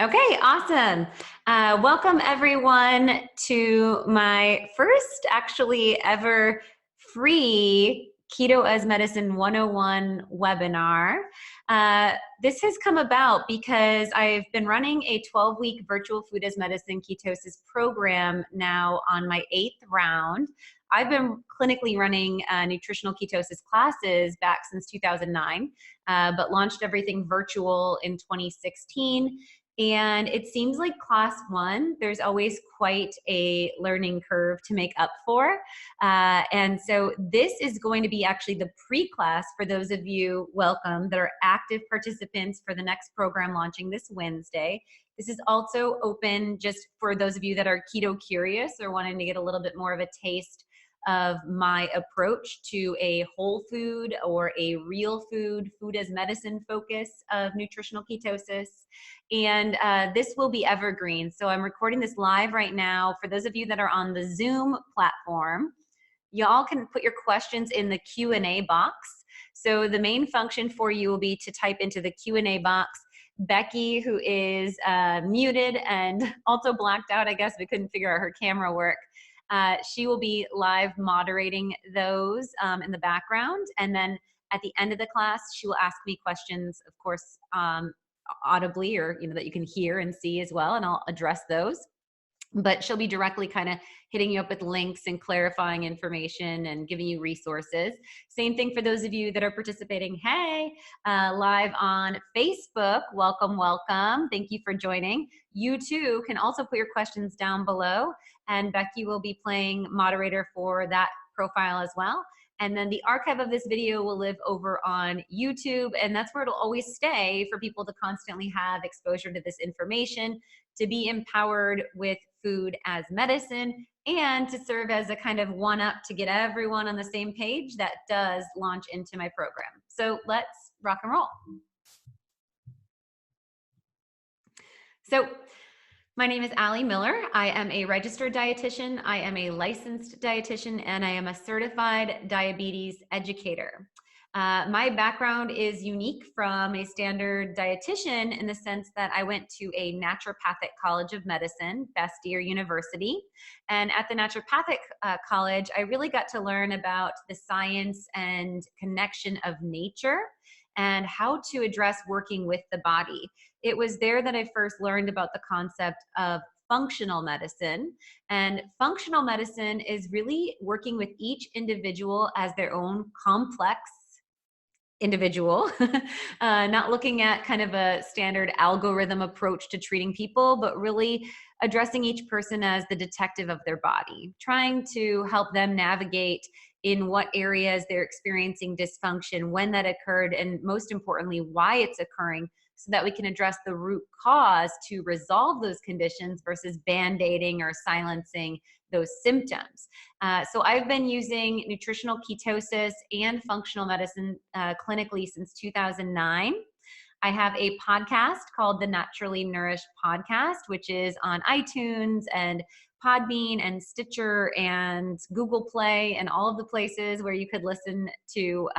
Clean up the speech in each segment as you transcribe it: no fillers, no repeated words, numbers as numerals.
Okay, awesome. Welcome everyone to my first actually ever free Keto as Medicine 101 webinar. This has come about because I've been running a 12-week virtual food as medicine ketosis program now on my 8th round. I've been clinically running nutritional ketosis classes back since 2009, but launched everything virtual in 2016. And it seems like class one, there's always quite a learning curve to make up for. And so this is going to be actually the pre-class for those of you, welcome, that are active participants for the next program launching this Wednesday. This is also open just for those of you that are keto curious or wanting to get a little bit more of a taste of my approach to a whole food or a real food, food as medicine focus of nutritional ketosis. And this will be evergreen. So I'm recording this live right now. For those of you that are on the Zoom platform, y'all can put your questions in the Q&A box. So the main function for you will be to type into the Q&A box. Becky, who is muted and also blacked out, I guess we couldn't figure out her camera work. She will be live moderating those in the background. And then at the end of the class, she will ask me questions, of course, audibly, or that you can hear and see as well, and I'll address those. But she'll be directly kind of hitting you up with links and clarifying information and giving you resources. Same thing for those of you that are participating, hey, live on Facebook. Welcome, welcome. Thank you for joining. You too can also put your questions down below, and Becky will be playing moderator for that profile as well. And then the archive of this video will live over on YouTube, and that's where it'll always stay for people to constantly have exposure to this information, to be empowered with food as medicine, and to serve as a kind of one-up to get everyone on the same page that does launch into my program. So let's rock and roll. So my name is Allie Miller. I am a registered dietitian, I am a licensed dietitian, and I am a certified diabetes educator. My background is unique from a standard dietitian in the sense that I went to a naturopathic college of medicine, Bastyr University. And at the naturopathic college, I really got to learn about the science and connection of nature and how to address working with the body. It was there that I first learned about the concept of functional medicine. And functional medicine is really working with each individual as their own complex individual, not looking at kind of a standard algorithm approach to treating people, but really addressing each person as the detective of their body, trying to help them navigate in what areas they're experiencing dysfunction, when that occurred, and most importantly, why it's occurring, so that we can address the root cause to resolve those conditions versus band-aiding or silencing those symptoms. So I've been using nutritional ketosis and functional medicine clinically since 2009. I have a podcast called the Naturally Nourished Podcast, which is on iTunes and Podbean and Stitcher and Google Play and all of the places where you could listen to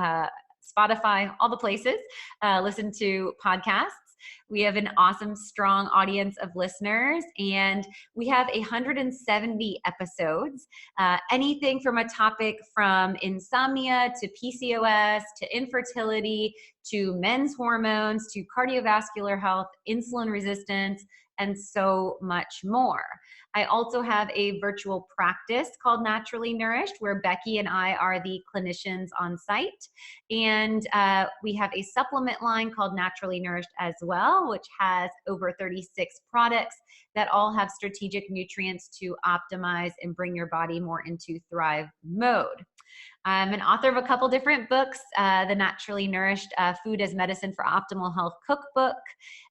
Spotify, all the places, listen to podcasts. We have an awesome, strong audience of listeners, and we have 170 episodes. Anything from a topic from insomnia to PCOS to infertility to men's hormones to cardiovascular health, insulin resistance, and so much more. I also have a virtual practice called Naturally Nourished, where Becky and I are the clinicians on site. And we have a supplement line called Naturally Nourished as well, which has over 36 products that all have strategic nutrients to optimize and bring your body more into thrive mode. I'm an author of a couple different books, the Naturally Nourished Food as Medicine for Optimal Health cookbook,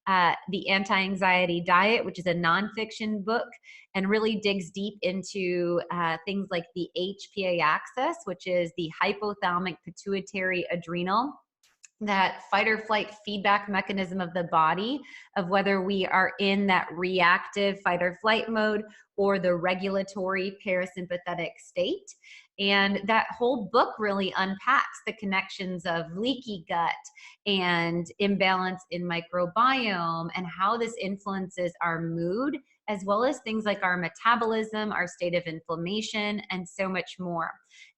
the Anti-Anxiety Diet, which is a nonfiction book and really digs deep into things like the HPA axis, which is the hypothalamic pituitary adrenal, that fight or flight feedback mechanism of the body, of whether we are in that reactive fight or flight mode or the regulatory parasympathetic state. And that whole book really unpacks the connections of leaky gut and imbalance in microbiome and how this influences our mood, as well as things like our metabolism, our state of inflammation, and so much more.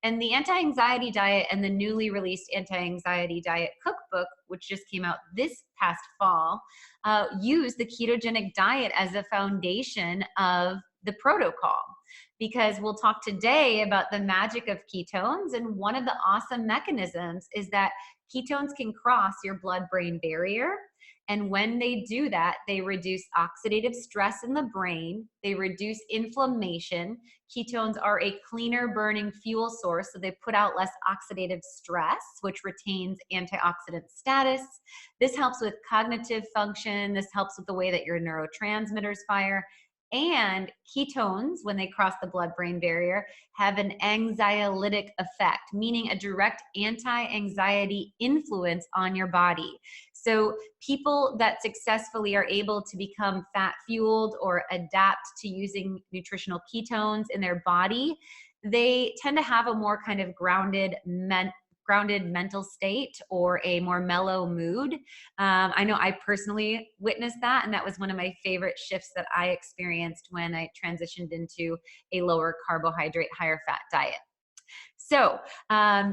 And the anti-anxiety diet and the newly released anti-anxiety diet cookbook, which just came out this past fall, use the ketogenic diet as a foundation of the protocol. Because we'll talk today about the magic of ketones. And one of the awesome mechanisms is that ketones can cross your blood-brain barrier. And when they do that, they reduce oxidative stress in the brain, they reduce inflammation. Ketones are a cleaner burning fuel source, so they put out less oxidative stress, which retains antioxidant status. This helps with cognitive function. This helps with the way that your neurotransmitters fire. And ketones, when they cross the blood-brain barrier, have an anxiolytic effect, meaning a direct anti-anxiety influence on your body. So people that successfully are able to become fat-fueled or adapt to using nutritional ketones in their body, they tend to have a more kind of grounded mental state or a more mellow mood. I know I personally witnessed that, and that was one of my favorite shifts that I experienced when I transitioned into a lower carbohydrate, higher fat diet. So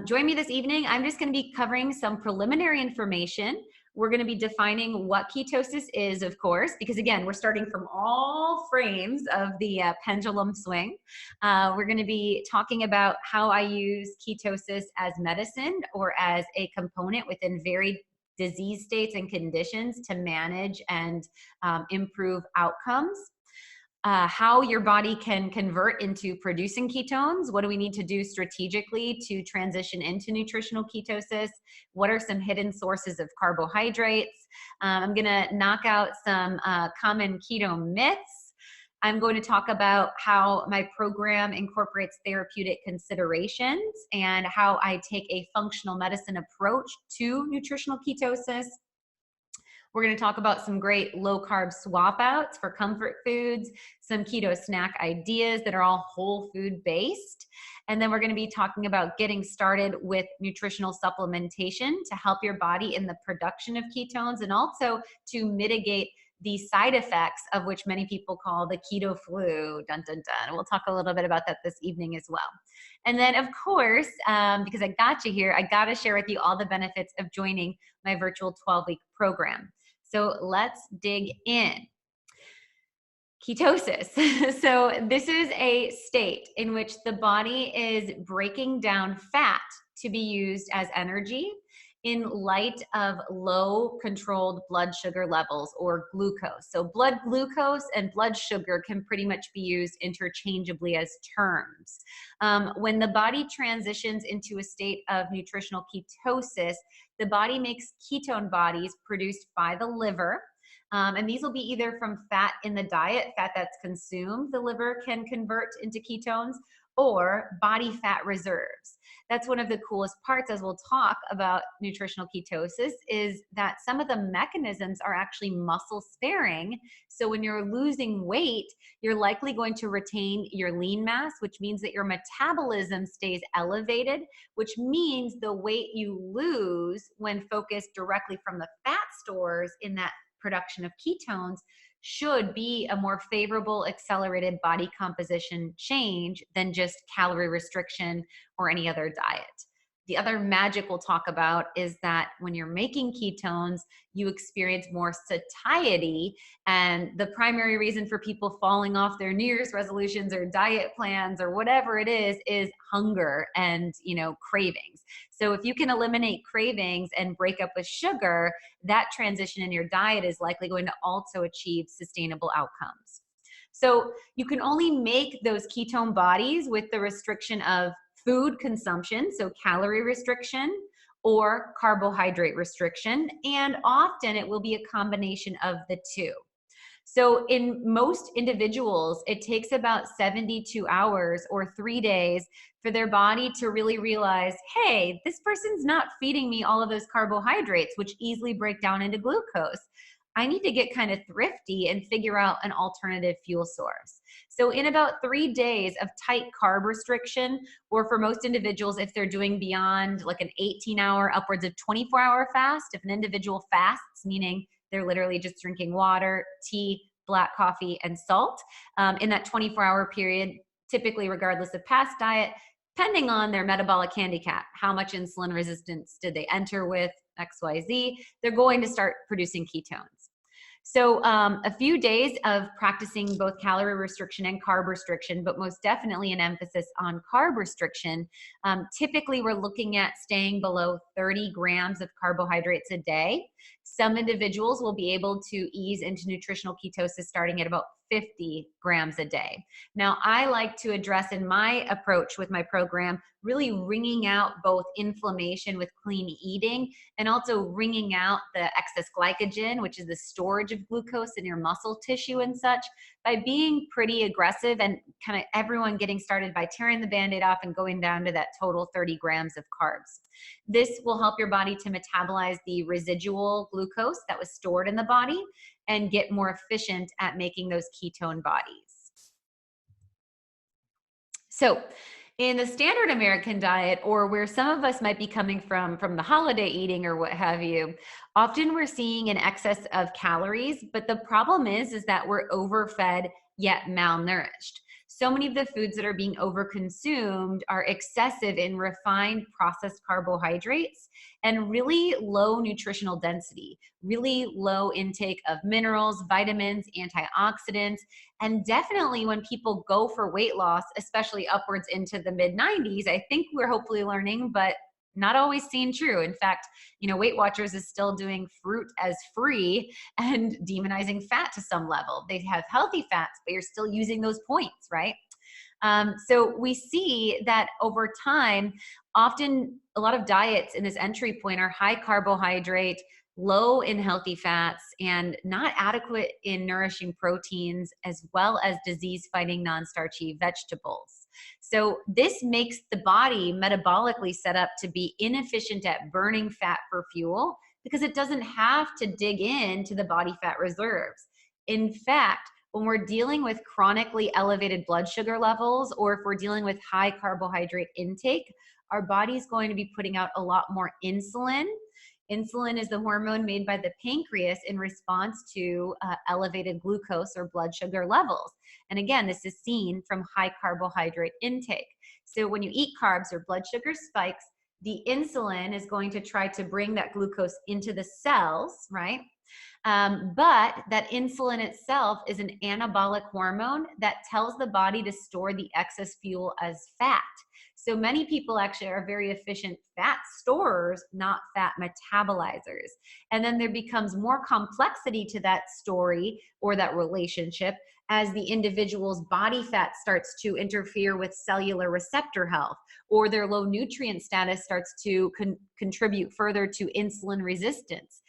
join me this evening. I'm just going to be covering some preliminary information. We're going to be defining what ketosis is, of course, because again, we're starting from all frames of the pendulum swing. We're going to be talking about how I use ketosis as medicine or as a component within varied disease states and conditions to manage and improve outcomes. How your body can convert into producing ketones. What do we need to do strategically to transition into nutritional ketosis? What are some hidden sources of carbohydrates? I'm going to knock out some common keto myths. I'm going to talk about how my program incorporates therapeutic considerations and how I take a functional medicine approach to nutritional ketosis. We're going to talk about some great low-carb swap outs for comfort foods, some keto snack ideas that are all whole food based. And then we're going to be talking about getting started with nutritional supplementation to help your body in the production of ketones and also to mitigate the side effects of which many people call the keto flu. Dun, dun, dun. We'll talk a little bit about that this evening as well. And then, of course, because I got you here, I got to share with you all the benefits of joining my virtual 12-week program. So let's dig in. Ketosis. So this is a state in which the body is breaking down fat to be used as energy in light of low controlled blood sugar levels or glucose. So blood glucose and blood sugar can pretty much be used interchangeably as terms. When the body transitions into a state of nutritional ketosis, the body makes ketone bodies produced by the liver. And these will be either from fat in the diet, fat that's consumed, the liver can convert into ketones, or body fat reserves. That's one of the coolest parts as we'll talk about nutritional ketosis is that some of the mechanisms are actually muscle sparing. So when you're losing weight, you're likely going to retain your lean mass, which means that your metabolism stays elevated, which means the weight you lose when focused directly from the fat stores in that production of ketones should be a more favorable accelerated body composition change than just calorie restriction or any other diet. The other magic we'll talk about is that when you're making ketones, you experience more satiety. And the primary reason for people falling off their New Year's resolutions or diet plans or whatever it is hunger and, cravings. So if you can eliminate cravings and break up with sugar, that transition in your diet is likely going to also achieve sustainable outcomes. So you can only make those ketone bodies with the restriction of food consumption, so calorie restriction, or carbohydrate restriction, and often it will be a combination of the two. So in most individuals, it takes about 72 hours or 3 days for their body to really realize, hey, this person's not feeding me all of those carbohydrates, which easily break down into glucose. I need to get kind of thrifty and figure out an alternative fuel source. So in about 3 days of tight carb restriction, or for most individuals, if they're doing beyond like an 18-hour, upwards of 24-hour fast, if an individual fasts, meaning they're literally just drinking water, tea, black coffee, and salt, in that 24-hour period, typically regardless of past diet, depending on their metabolic handicap, how much insulin resistance did they enter with, XYZ, they're going to start producing ketones. So a few days of practicing both calorie restriction and carb restriction, but most definitely an emphasis on carb restriction. Typically, we're looking at staying below 30 grams of carbohydrates a day. Some individuals will be able to ease into nutritional ketosis starting at about 50 grams a day. Now, I like to address in my approach with my program, really wringing out both inflammation with clean eating and also wringing out the excess glycogen, which is the storage of glucose in your muscle tissue and such, by being pretty aggressive and kind of everyone getting started by tearing the Band-Aid off and going down to that total 30 grams of carbs. This will help your body to metabolize the residual glucose that was stored in the body and get more efficient at making those ketone bodies. So in the standard American diet, or where some of us might be coming from the holiday eating or what have you, often we're seeing an excess of calories, but the problem is that we're overfed yet malnourished. So many of the foods that are being overconsumed are excessive in refined processed carbohydrates and really low nutritional density, really low intake of minerals, vitamins, antioxidants. And definitely when people go for weight loss, especially upwards into the mid 90s, I think we're hopefully learning, but not always seen true. In fact, Weight Watchers is still doing fruit as free and demonizing fat to some level. They have healthy fats, but you're still using those points, right? So we see that over time, often a lot of diets in this entry point are high carbohydrate, low in healthy fats, and not adequate in nourishing proteins, as well as disease-fighting non-starchy vegetables. So this makes the body metabolically set up to be inefficient at burning fat for fuel because it doesn't have to dig into the body fat reserves. In fact, when we're dealing with chronically elevated blood sugar levels, or if we're dealing with high carbohydrate intake, our body's going to be putting out a lot more insulin. Insulin is the hormone made by the pancreas in response to elevated glucose or blood sugar levels. And again, this is seen from high carbohydrate intake. So when you eat carbs, your blood sugar spikes, the insulin is going to try to bring that glucose into the cells, right? But that insulin itself is an anabolic hormone that tells the body to store the excess fuel as fat. So many people actually are very efficient fat storers, not fat metabolizers. And then there becomes more complexity to that story or that relationship as the individual's body fat starts to interfere with cellular receptor health, or their low nutrient status starts to contribute further to insulin resistance.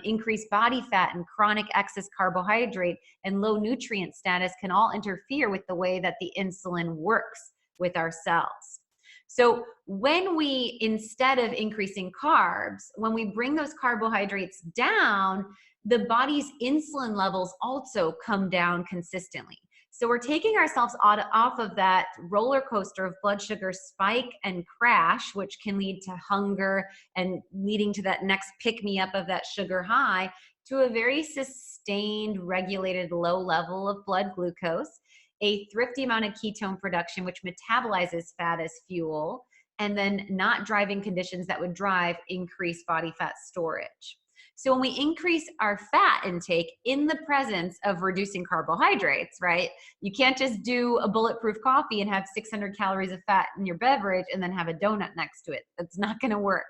Increased body fat and chronic excess carbohydrate and low nutrient status can all interfere with the way that the insulin works with our cells. So when we, instead of increasing carbs, when we bring those carbohydrates down, the body's insulin levels also come down consistently. So we're taking ourselves off of that roller coaster of blood sugar spike and crash, which can lead to hunger and leading to that next pick-me-up of that sugar high, to a very sustained, regulated low level of blood glucose, a thrifty amount of ketone production, which metabolizes fat as fuel, and then not driving conditions that would drive increased body fat storage. So when we increase our fat intake in the presence of reducing carbohydrates, right? You can't just do a bulletproof coffee and have 600 calories of fat in your beverage and then have a donut next to it. That's not going to work.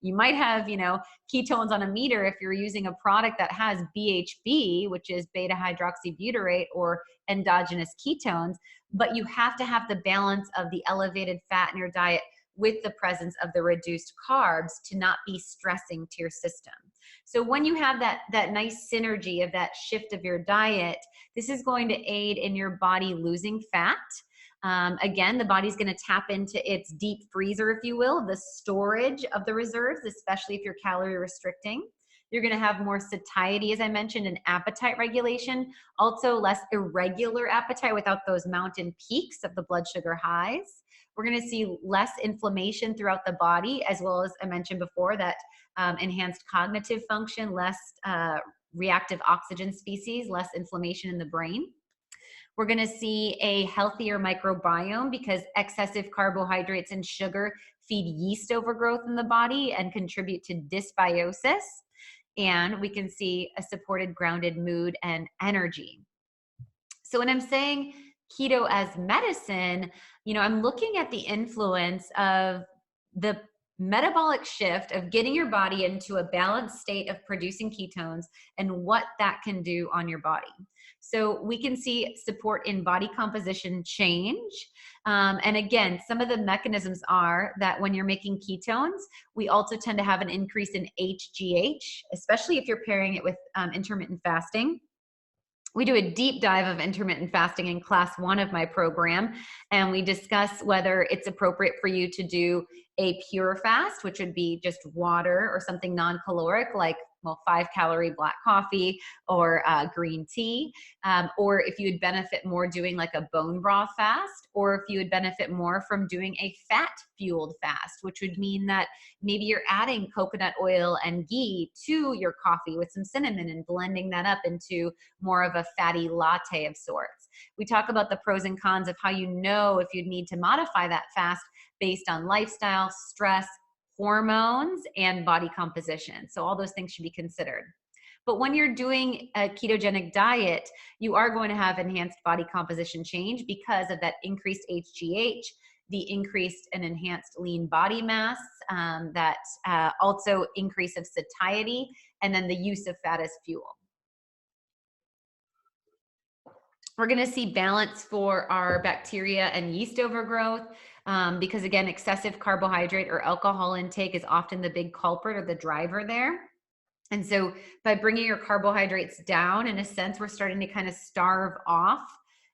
You might have, ketones on a meter if you're using a product that has BHB, which is beta hydroxybutyrate or endogenous ketones, but you have to have the balance of the elevated fat in your diet with the presence of the reduced carbs to not be stressing to your system. So when you have that nice synergy of that shift of your diet, this is going to aid in your body losing fat. Again, the body's going to tap into its deep freezer, if you will, the storage of the reserves, especially if you're calorie restricting. You're going to have more satiety, as I mentioned, and appetite regulation, also less irregular appetite without those mountain peaks of the blood sugar highs. We're going to see less inflammation throughout the body, as well as I mentioned before, that enhanced cognitive function, less reactive oxygen species, less inflammation in the brain. We're going to see a healthier microbiome because excessive carbohydrates and sugar feed yeast overgrowth in the body and contribute to dysbiosis. And we can see a supported, grounded mood and energy. So when I'm saying keto as medicine, I'm looking at the influence of the metabolic shift of getting your body into a balanced state of producing ketones and what that can do on your body. So we can see support in body composition change. And again, some of the mechanisms are that when you're making ketones, we also tend to have an increase in HGH, especially if you're pairing it with intermittent fasting. We do a deep dive of intermittent fasting in class 1 of my program, and we discuss whether it's appropriate for you to do a pure fast, which would be just water or something non-caloric like 5-calorie black coffee or green tea, or if you would benefit more doing like a bone broth fast, or if you would benefit more from doing a fat-fueled fast, which would mean that maybe you're adding coconut oil and ghee to your coffee with some cinnamon and blending that up into more of a fatty latte of sorts. We talk about the pros and cons of how you know if you'd need to modify that fast based on lifestyle, stress, hormones, and body composition. So all those things should be considered. But when you're doing a ketogenic diet, you are going to have enhanced body composition change because of that increased HGH, the increased and enhanced lean body mass, that also increase of satiety, and then the use of fat as fuel. We're going to see balance for our bacteria and yeast overgrowth because, again, excessive carbohydrate or alcohol intake is often the big culprit or the driver there. And so by bringing your carbohydrates down, in a sense, we're starting to kind of starve off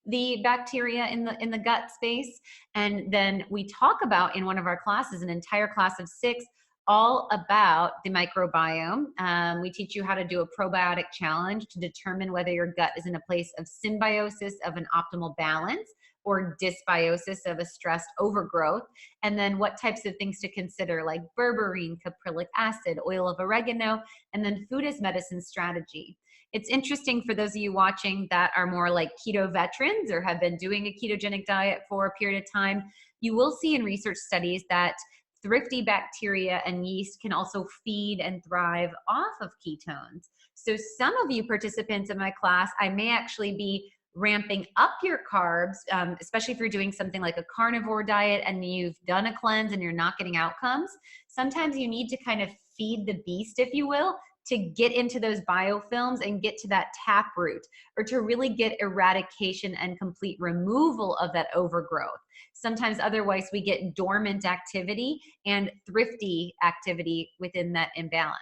the bacteria in the gut space. And then we talk about in one of our classes, an entire class of 6, all about the microbiome. We teach you how to do a probiotic challenge to determine whether your gut is in a place of symbiosis of an optimal balance or dysbiosis of a stressed overgrowth, and then what types of things to consider like berberine, caprylic acid, oil of oregano, and then food as medicine strategy. It's interesting for those of you watching that are more like keto veterans or have been doing a ketogenic diet for a period of time. You will see in research studies that thrifty bacteria and yeast can also feed and thrive off of ketones. So some of you participants in my class, I may actually be ramping up your carbs, especially if you're doing something like a carnivore diet and you've done a cleanse and you're not getting outcomes. Sometimes you need to kind of feed the beast, if you will, to get into those biofilms and get to that taproot, or to really get eradication and complete removal of that overgrowth. Sometimes otherwise we get dormant activity and thrifty activity within that imbalance.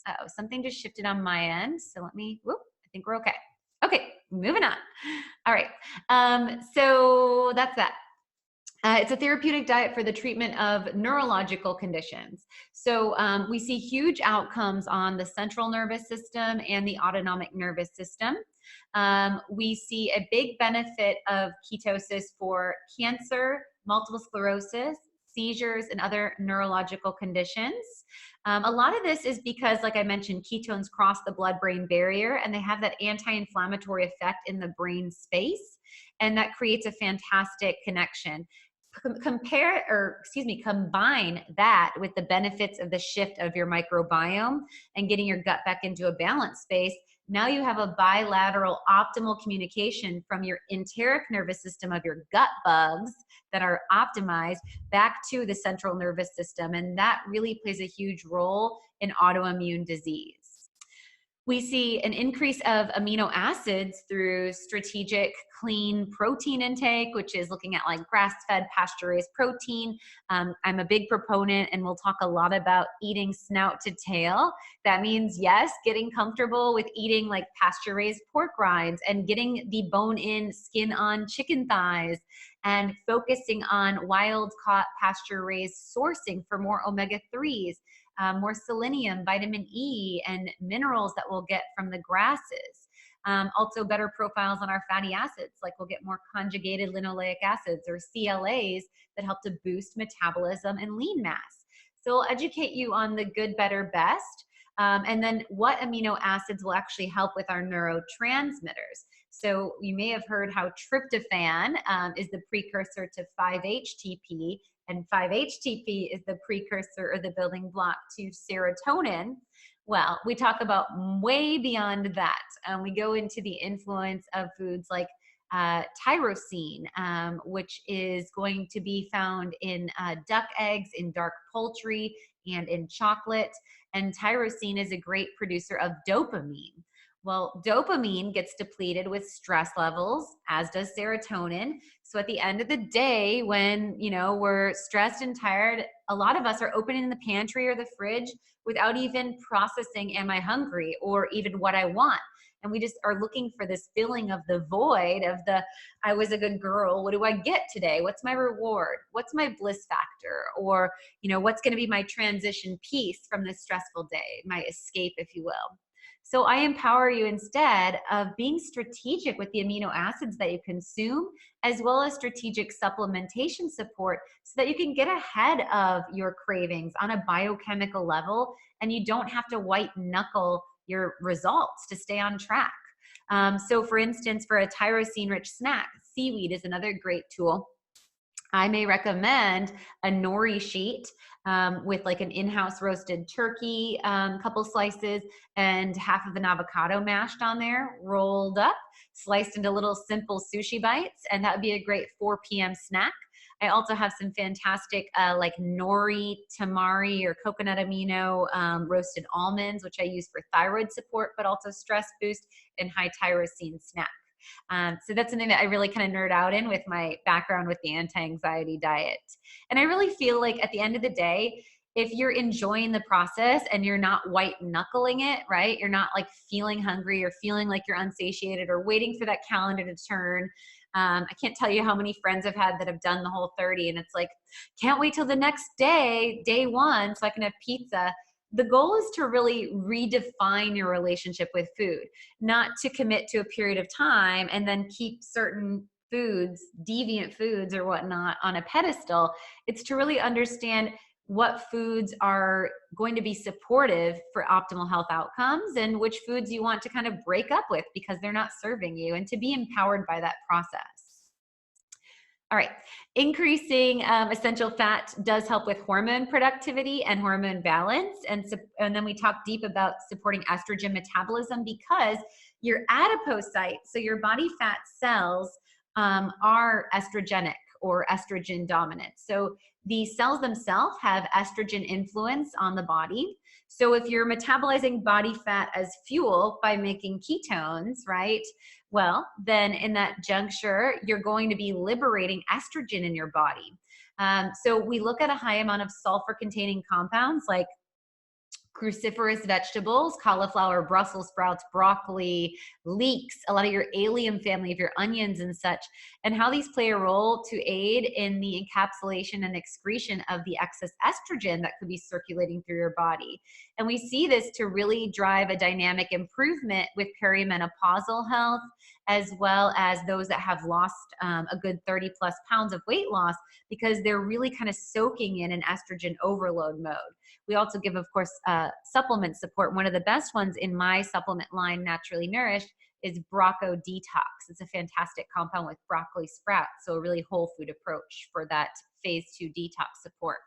Uh-oh, something just shifted on my end. So let me, whoop, I think we're okay. Okay, moving on. All right, so that's that. It's a therapeutic diet for the treatment of neurological conditions. So we see huge outcomes on the central nervous system and the autonomic nervous system. We see a big benefit of ketosis for cancer, multiple sclerosis, seizures, and other neurological conditions. A lot of this is because, like I mentioned, ketones cross the blood-brain barrier and they have that anti-inflammatory effect in the brain space, and that creates a fantastic connection. Combine that with the benefits of the shift of your microbiome and getting your gut back into a balanced space. Now you have a bilateral optimal communication from your enteric nervous system of your gut bugs that are optimized back to the central nervous system. And that really plays a huge role in autoimmune disease. We see an increase of amino acids through strategic clean protein intake, which is looking at like grass-fed pasture-raised protein. I'm a big proponent, and we'll talk a lot about eating snout to tail. That means, yes, getting comfortable with eating like pasture-raised pork rinds and getting the bone-in, skin-on chicken thighs, and focusing on wild-caught pasture-raised sourcing for more omega-3s. more selenium, vitamin E, and minerals that we'll get from the grasses. Also better profiles on our fatty acids, like we'll get more conjugated linoleic acids or CLAs that help to boost metabolism and lean mass. So we'll educate you on the good, better, best, and then what amino acids will actually help with our neurotransmitters. So you may have heard how tryptophan is the precursor to 5-HTP, and 5-HTP is the precursor or the building block to serotonin. Well, we talk about way beyond that. We go into the influence of foods like tyrosine, which is going to be found in duck eggs, in dark poultry, and in chocolate. And tyrosine is a great producer of dopamine. Well, dopamine gets depleted with stress levels, as does serotonin. So at the end of the day, when we're stressed and tired, a lot of us are opening the pantry or the fridge without even processing, am I hungry, or even what I want. And we just are looking for this feeling of the void of I was a good girl. What do I get today? What's my reward? What's my bliss factor? Or, what's going to be my transition piece from this stressful day, my escape, if you will. So I empower you instead of being strategic with the amino acids that you consume, as well as strategic supplementation support so that you can get ahead of your cravings on a biochemical level and you don't have to white knuckle your results to stay on track. So for instance, for a tyrosine rich snack, seaweed is another great tool. I may recommend a nori sheet with like an in-house roasted turkey, couple slices, and half of an avocado mashed on there, rolled up, sliced into little simple sushi bites, and that would be a great 4 p.m. snack. I also have some fantastic like nori, tamari, or coconut amino roasted almonds, which I use for thyroid support, but also stress boost and high tyrosine snack. So that's something that I really kind of nerd out in with my background with the anti-anxiety diet. And I really feel like at the end of the day, if you're enjoying the process and you're not white knuckling it, right? You're not like feeling hungry or feeling like you're unsatiated or waiting for that calendar to turn. I can't tell you how many friends I've had that have done the Whole30 and it's like, can't wait till the next day, day one, so I can have pizza. The goal is to really redefine your relationship with food, not to commit to a period of time and then keep certain foods, deviant foods or whatnot, on a pedestal. It's to really understand what foods are going to be supportive for optimal health outcomes and which foods you want to kind of break up with because they're not serving you, and to be empowered by that process. All right, increasing essential fat does help with hormone productivity and hormone balance. And then we talk deep about supporting estrogen metabolism because your adipocytes, so your body fat cells, are estrogenic or estrogen dominant. So the cells themselves have estrogen influence on the body. So if you're metabolizing body fat as fuel by making ketones, right? Well, then in that juncture, you're going to be liberating estrogen in your body. So we look at a high amount of sulfur-containing compounds like cruciferous vegetables, cauliflower, Brussels sprouts, broccoli, leeks, a lot of your allium family of your onions and such, and how these play a role to aid in the encapsulation and excretion of the excess estrogen that could be circulating through your body. And we see this to really drive a dynamic improvement with perimenopausal health, as well as those that have lost a good 30 plus pounds of weight loss, because they're really kind of soaking in an estrogen overload mode. We also give, of course, supplement support. One of the best ones in my supplement line, Naturally Nourished, is Broco Detox. It's a fantastic compound with broccoli sprouts, so a really whole food approach for that phase 2 detox support.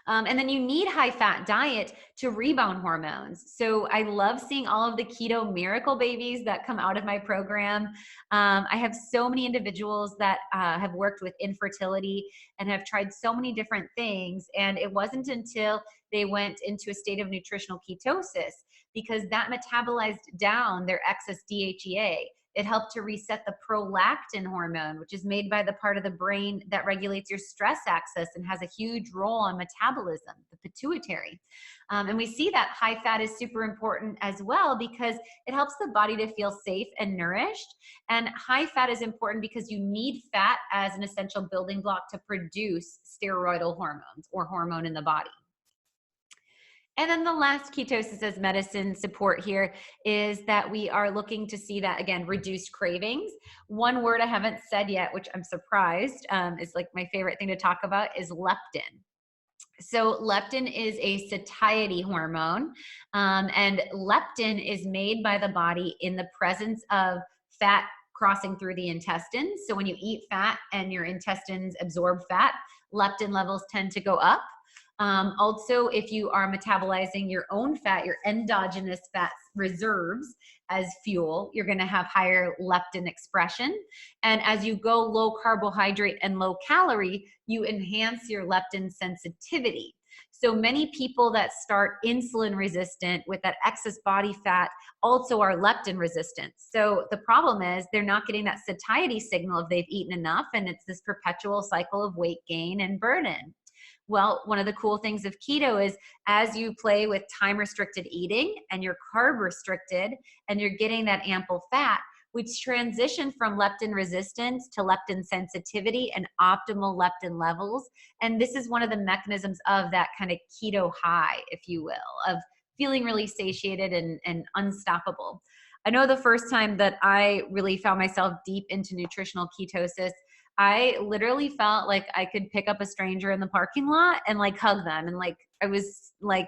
And then you need high fat diet to rebound hormones. So I love seeing all of the keto miracle babies that come out of my program. I have so many individuals that have worked with infertility and have tried so many different things. And it wasn't until they went into a state of nutritional ketosis, because that metabolized down their excess DHEA. It helped to reset the prolactin hormone, which is made by the part of the brain that regulates your stress axis and has a huge role on metabolism, the pituitary. And we see that high fat is super important as well because it helps the body to feel safe and nourished. And high fat is important because you need fat as an essential building block to produce steroidal hormones or hormone in the body. And then the last ketosis as medicine support here is that we are looking to see that, again, reduced cravings. One word I haven't said yet, which I'm surprised, is like my favorite thing to talk about, is leptin. So leptin is a satiety hormone, and leptin is made by the body in the presence of fat crossing through the intestines. So when you eat fat and your intestines absorb fat, leptin levels tend to go up. Also, if you are metabolizing your own fat, your endogenous fat reserves as fuel, you're going to have higher leptin expression. And as you go low carbohydrate and low calorie, you enhance your leptin sensitivity. So many people that start insulin resistant with that excess body fat also are leptin resistant. So the problem is they're not getting that satiety signal if they've eaten enough, and it's this perpetual cycle of weight gain and burden. Well, one of the cool things of keto is as you play with time restricted eating and you're carb restricted and you're getting that ample fat, we transition from leptin resistance to leptin sensitivity and optimal leptin levels. And this is one of the mechanisms of that kind of keto high, if you will, of feeling really satiated and unstoppable. I know the first time that I really found myself deep into nutritional ketosis, I literally felt like I could pick up a stranger in the parking lot and like hug them. And like, I was like,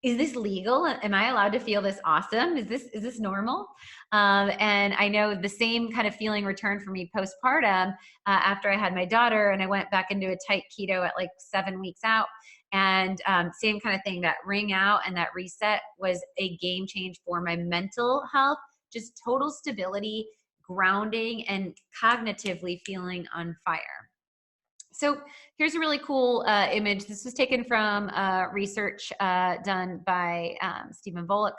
is this legal? Am I allowed to feel this awesome? Is this normal? And I know the same kind of feeling returned for me postpartum after I had my daughter, and I went back into a tight keto at like 7 weeks out. And same kind of thing, that ring out and that reset was a game change for my mental health, just total stability, grounding, and cognitively feeling on fire. So here's a really cool image. This was taken from research done by Stephen Volek,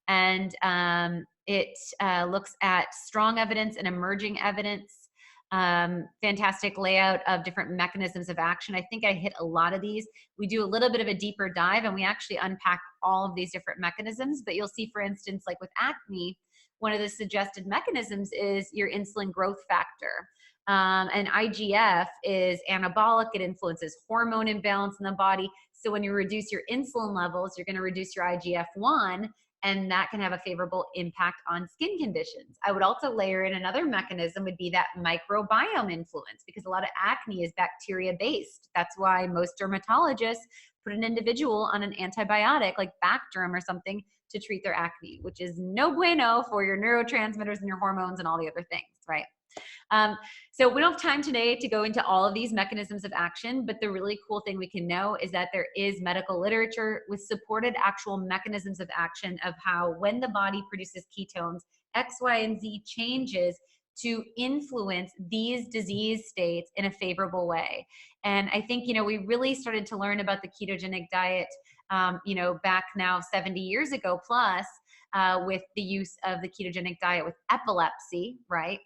and it looks at strong evidence and emerging evidence. Fantastic layout of different mechanisms of action. I think I hit a lot of these. We do a little bit of a deeper dive, and we actually unpack all of these different mechanisms. But you'll see, for instance, like with acne, one of the suggested mechanisms is your insulin growth factor. And IGF is anabolic. It influences hormone imbalance in the body. So when you reduce your insulin levels, you're going to reduce your IGF-1, and that can have a favorable impact on skin conditions. I would also layer in another mechanism would be that microbiome influence, because a lot of acne is bacteria-based. That's why most dermatologists put an individual on an antibiotic like Bactrim or something to treat their acne, which is no bueno for your neurotransmitters and your hormones and all the other things, right? So we don't have time today to go into all of these mechanisms of action, but the really cool thing we can know is that there is medical literature with supported actual mechanisms of action of how when the body produces ketones, X, Y, and Z changes to influence these disease states in a favorable way. And I think, we really started to learn about the ketogenic diet, back now 70 years ago plus, with the use of the ketogenic diet with epilepsy, right?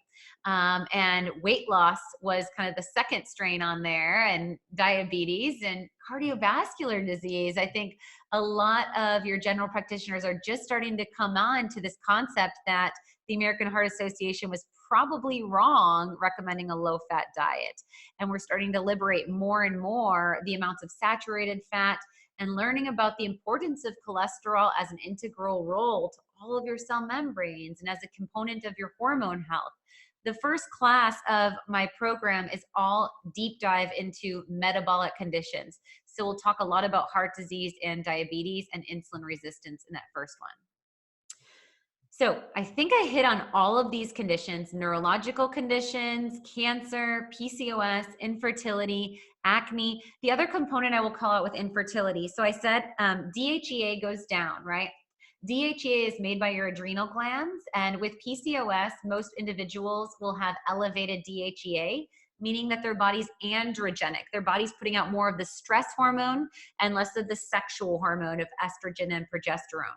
And weight loss was kind of the second strain on there, and diabetes and cardiovascular disease. I think a lot of your general practitioners are just starting to come on to this concept that the American Heart Association was probably wrong recommending a low-fat diet. And we're starting to liberate more and more the amounts of saturated fat and learning about the importance of cholesterol as an integral role to all of your cell membranes and as a component of your hormone health. The first class of my program is all deep dive into metabolic conditions. So we'll talk a lot about heart disease and diabetes and insulin resistance in that first one. So I think I hit on all of these conditions: neurological conditions, cancer, PCOS, infertility, acne. The other component I will call out with infertility. So I said DHEA goes down, right? DHEA is made by your adrenal glands, and with PCOS, most individuals will have elevated DHEA, meaning that their body's androgenic. Their body's putting out more of the stress hormone and less of the sexual hormone of estrogen and progesterone.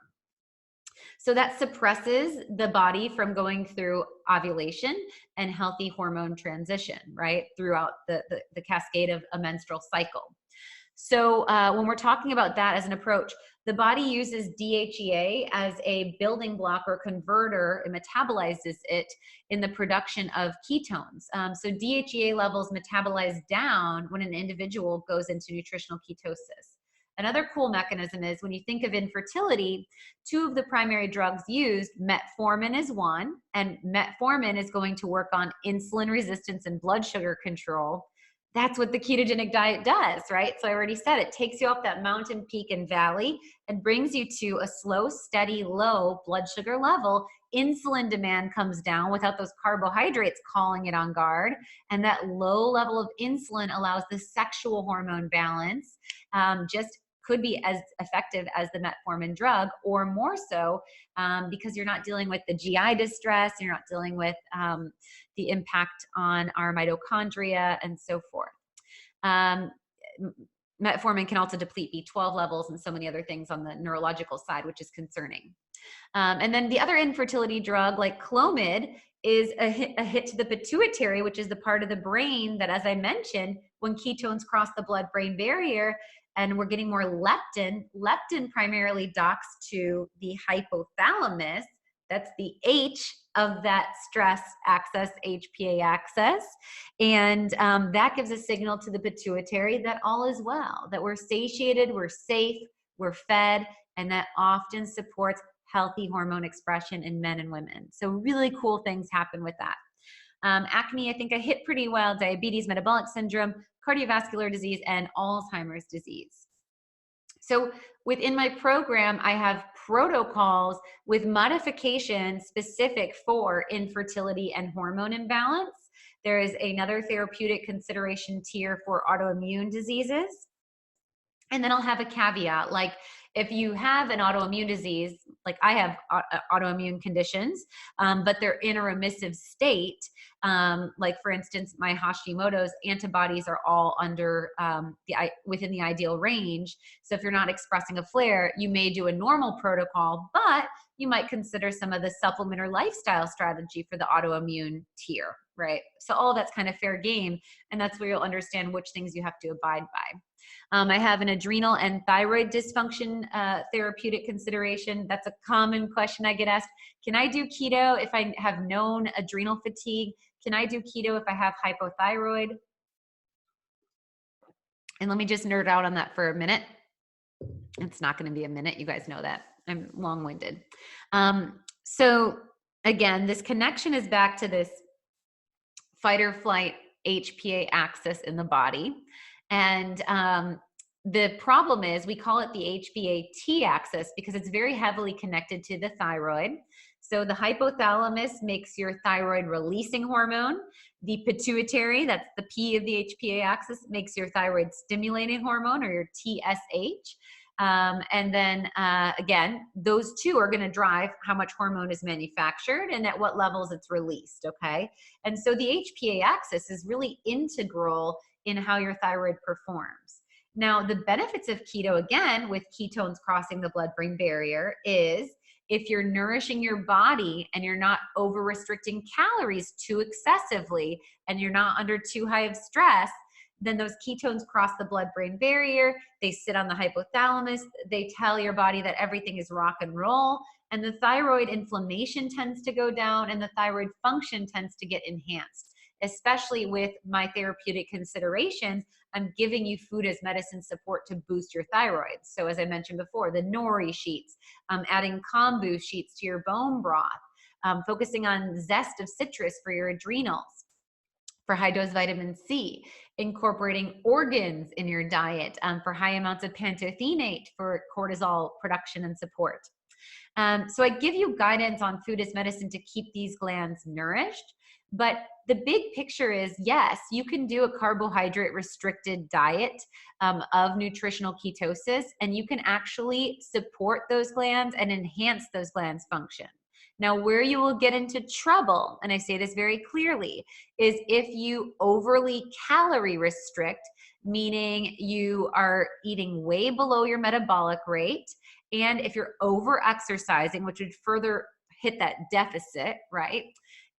So that suppresses the body from going through ovulation and healthy hormone transition, right, throughout the cascade of a menstrual cycle. So when we're talking about that as an approach, the body uses DHEA as a building block or converter. It metabolizes it in the production of ketones. So DHEA levels metabolize down when an individual goes into nutritional ketosis. Another cool mechanism is when you think of infertility, two of the primary drugs used, metformin is one, and metformin is going to work on insulin resistance and blood sugar control. That's what the ketogenic diet does, right? So I already said it takes you off that mountain peak and valley and brings you to a slow, steady, low blood sugar level. Insulin demand comes down without those carbohydrates calling it on guard. And that low level of insulin allows the sexual hormone balance, just could be as effective as the metformin drug or more so, because you're not dealing with the GI distress, you're not dealing with the impact on our mitochondria and so forth. Metformin can also deplete B12 levels and so many other things on the neurological side, which is concerning. And then the other infertility drug, like Clomid, is a hit to the pituitary, which is the part of the brain that, as I mentioned, when ketones cross the blood-brain barrier and we're getting more leptin primarily docks to the hypothalamus. That's the H of that stress axis, HPA axis. And that gives a signal to the pituitary that all is well, that we're satiated, we're safe, we're fed, and that often supports healthy hormone expression in men and women. So really cool things happen with that. Acne, I think I hit pretty well, diabetes, metabolic syndrome, cardiovascular disease, and Alzheimer's disease. So within my program, I have protocols with modifications specific for infertility and hormone imbalance. There is another therapeutic consideration tier for autoimmune diseases. And then I'll have a caveat, like if you have an autoimmune disease, like I have autoimmune conditions, but they're in a remissive state, like for instance, my Hashimoto's antibodies are all under within the ideal range. So if you're not expressing a flare, you may do a normal protocol, but you might consider some of the supplement or lifestyle strategy for the autoimmune tier, right? So all that's kind of fair game, and that's where you'll understand which things you have to abide by. I have an adrenal and thyroid dysfunction therapeutic consideration. That's a common question I get asked. Can I do keto if I have known adrenal fatigue? Can I do keto if I have hypothyroid? And let me just nerd out on that for a minute. It's not going to be a minute. You guys know that. I'm long-winded. So again, this connection is back to this fight or flight HPA axis in the body. And the problem is we call it the HPA-T axis because it's very heavily connected to the thyroid. So the hypothalamus makes your thyroid releasing hormone. The pituitary, that's the P of the HPA axis, makes your thyroid stimulating hormone, or your TSH. And then again, those two are going to drive how much hormone is manufactured and at what levels it's released, okay? And so the HPA axis is really integral in how your thyroid performs. Now, the benefits of keto, again, with ketones crossing the blood-brain barrier, is if you're nourishing your body and you're not over-restricting calories too excessively and you're not under too high of stress, then those ketones cross the blood-brain barrier, they sit on the hypothalamus, they tell your body that everything is rock and roll, and the thyroid inflammation tends to go down and the thyroid function tends to get enhanced. Especially with my therapeutic considerations, I'm giving you food as medicine support to boost your thyroid. So as I mentioned before, the nori sheets, adding kombu sheets to your bone broth, focusing on zest of citrus for your adrenals, for high dose vitamin C, incorporating organs in your diet for high amounts of pantothenate for cortisol production and support. So I give you guidance on food as medicine to keep these glands nourished. But the big picture is, yes, you can do a carbohydrate restricted diet of nutritional ketosis, and you can actually support those glands and enhance those glands' function. Now, where you will get into trouble, and I say this very clearly, is if you overly calorie restrict, meaning you are eating way below your metabolic rate, and if you're over exercising, which would further hit that deficit, right?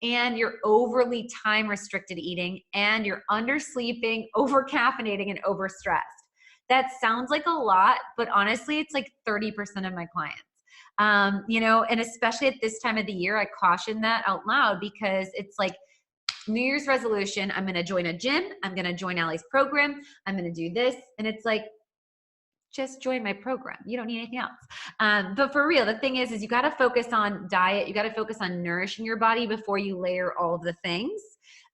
And you're overly time restricted eating, and you're undersleeping, over caffeinating, and overstressed. That sounds like a lot, but honestly, it's like 30% of my clients. You know, and especially at this time of the year, I caution that out loud because it's like New Year's resolution. I'm going to join a gym. I'm going to join Allie's program. I'm going to do this. And it's like, just join my program. You don't need anything else. But for real, the thing is you got to focus on diet. You got to focus on nourishing your body before you layer all of the things.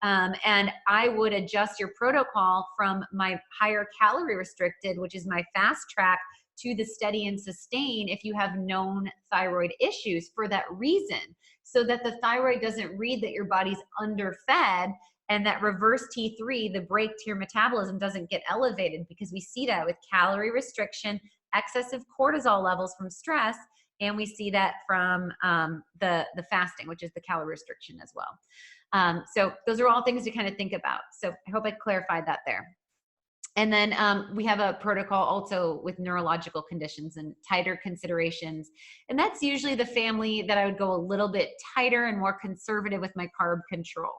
And I would adjust your protocol from my higher calorie restricted, which is my fast track, to the steady and sustain if you have known thyroid issues for that reason, so that the thyroid doesn't read that your body's underfed, and that reverse T3, the brake to your metabolism, doesn't get elevated, because we see that with calorie restriction, excessive cortisol levels from stress, and we see that from the fasting, which is the calorie restriction as well. So those are all things to kind of think about. So I hope I clarified that there. And then we have a protocol also with neurological conditions and tighter considerations. And that's usually the family that I would go a little bit tighter and more conservative with my carb control.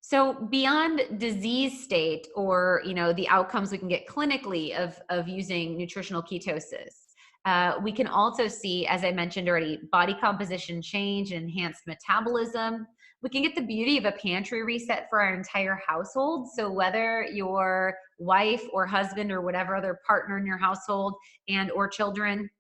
So beyond disease state, or the outcomes we can get clinically of using nutritional ketosis, we can also see, as I mentioned already, body composition change and enhanced metabolism. We can get the beauty of a pantry reset for our entire household. So whether your wife or husband or whatever other partner in your household and or children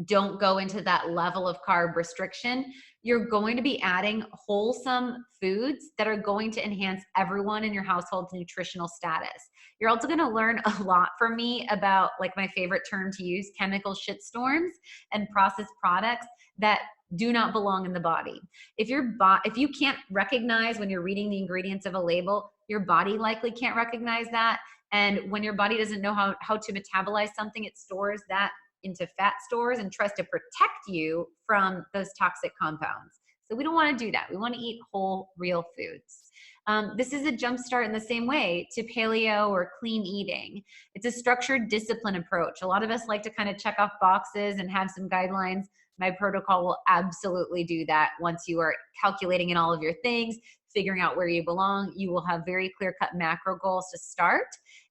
don't go into that level of carb restriction, you're going to be adding wholesome foods that are going to enhance everyone in your household's nutritional status. You're also going to learn a lot from me about, like, my favorite term to use, chemical shitstorms and processed products that do not belong in the body. If you can't recognize when you're reading the ingredients of a label, your body likely can't recognize that. And when your body doesn't know how to metabolize something, it stores that into fat stores and tries to protect you from those toxic compounds. So we don't want to do that. We want to eat whole, real foods. This is a jumpstart in the same way to paleo or clean eating. It's a structured discipline approach. A lot of us like to kind of check off boxes and have some guidelines. My protocol will absolutely do that. Once you are calculating in all of your things, figuring out where you belong, you will have very clear-cut macro goals to start.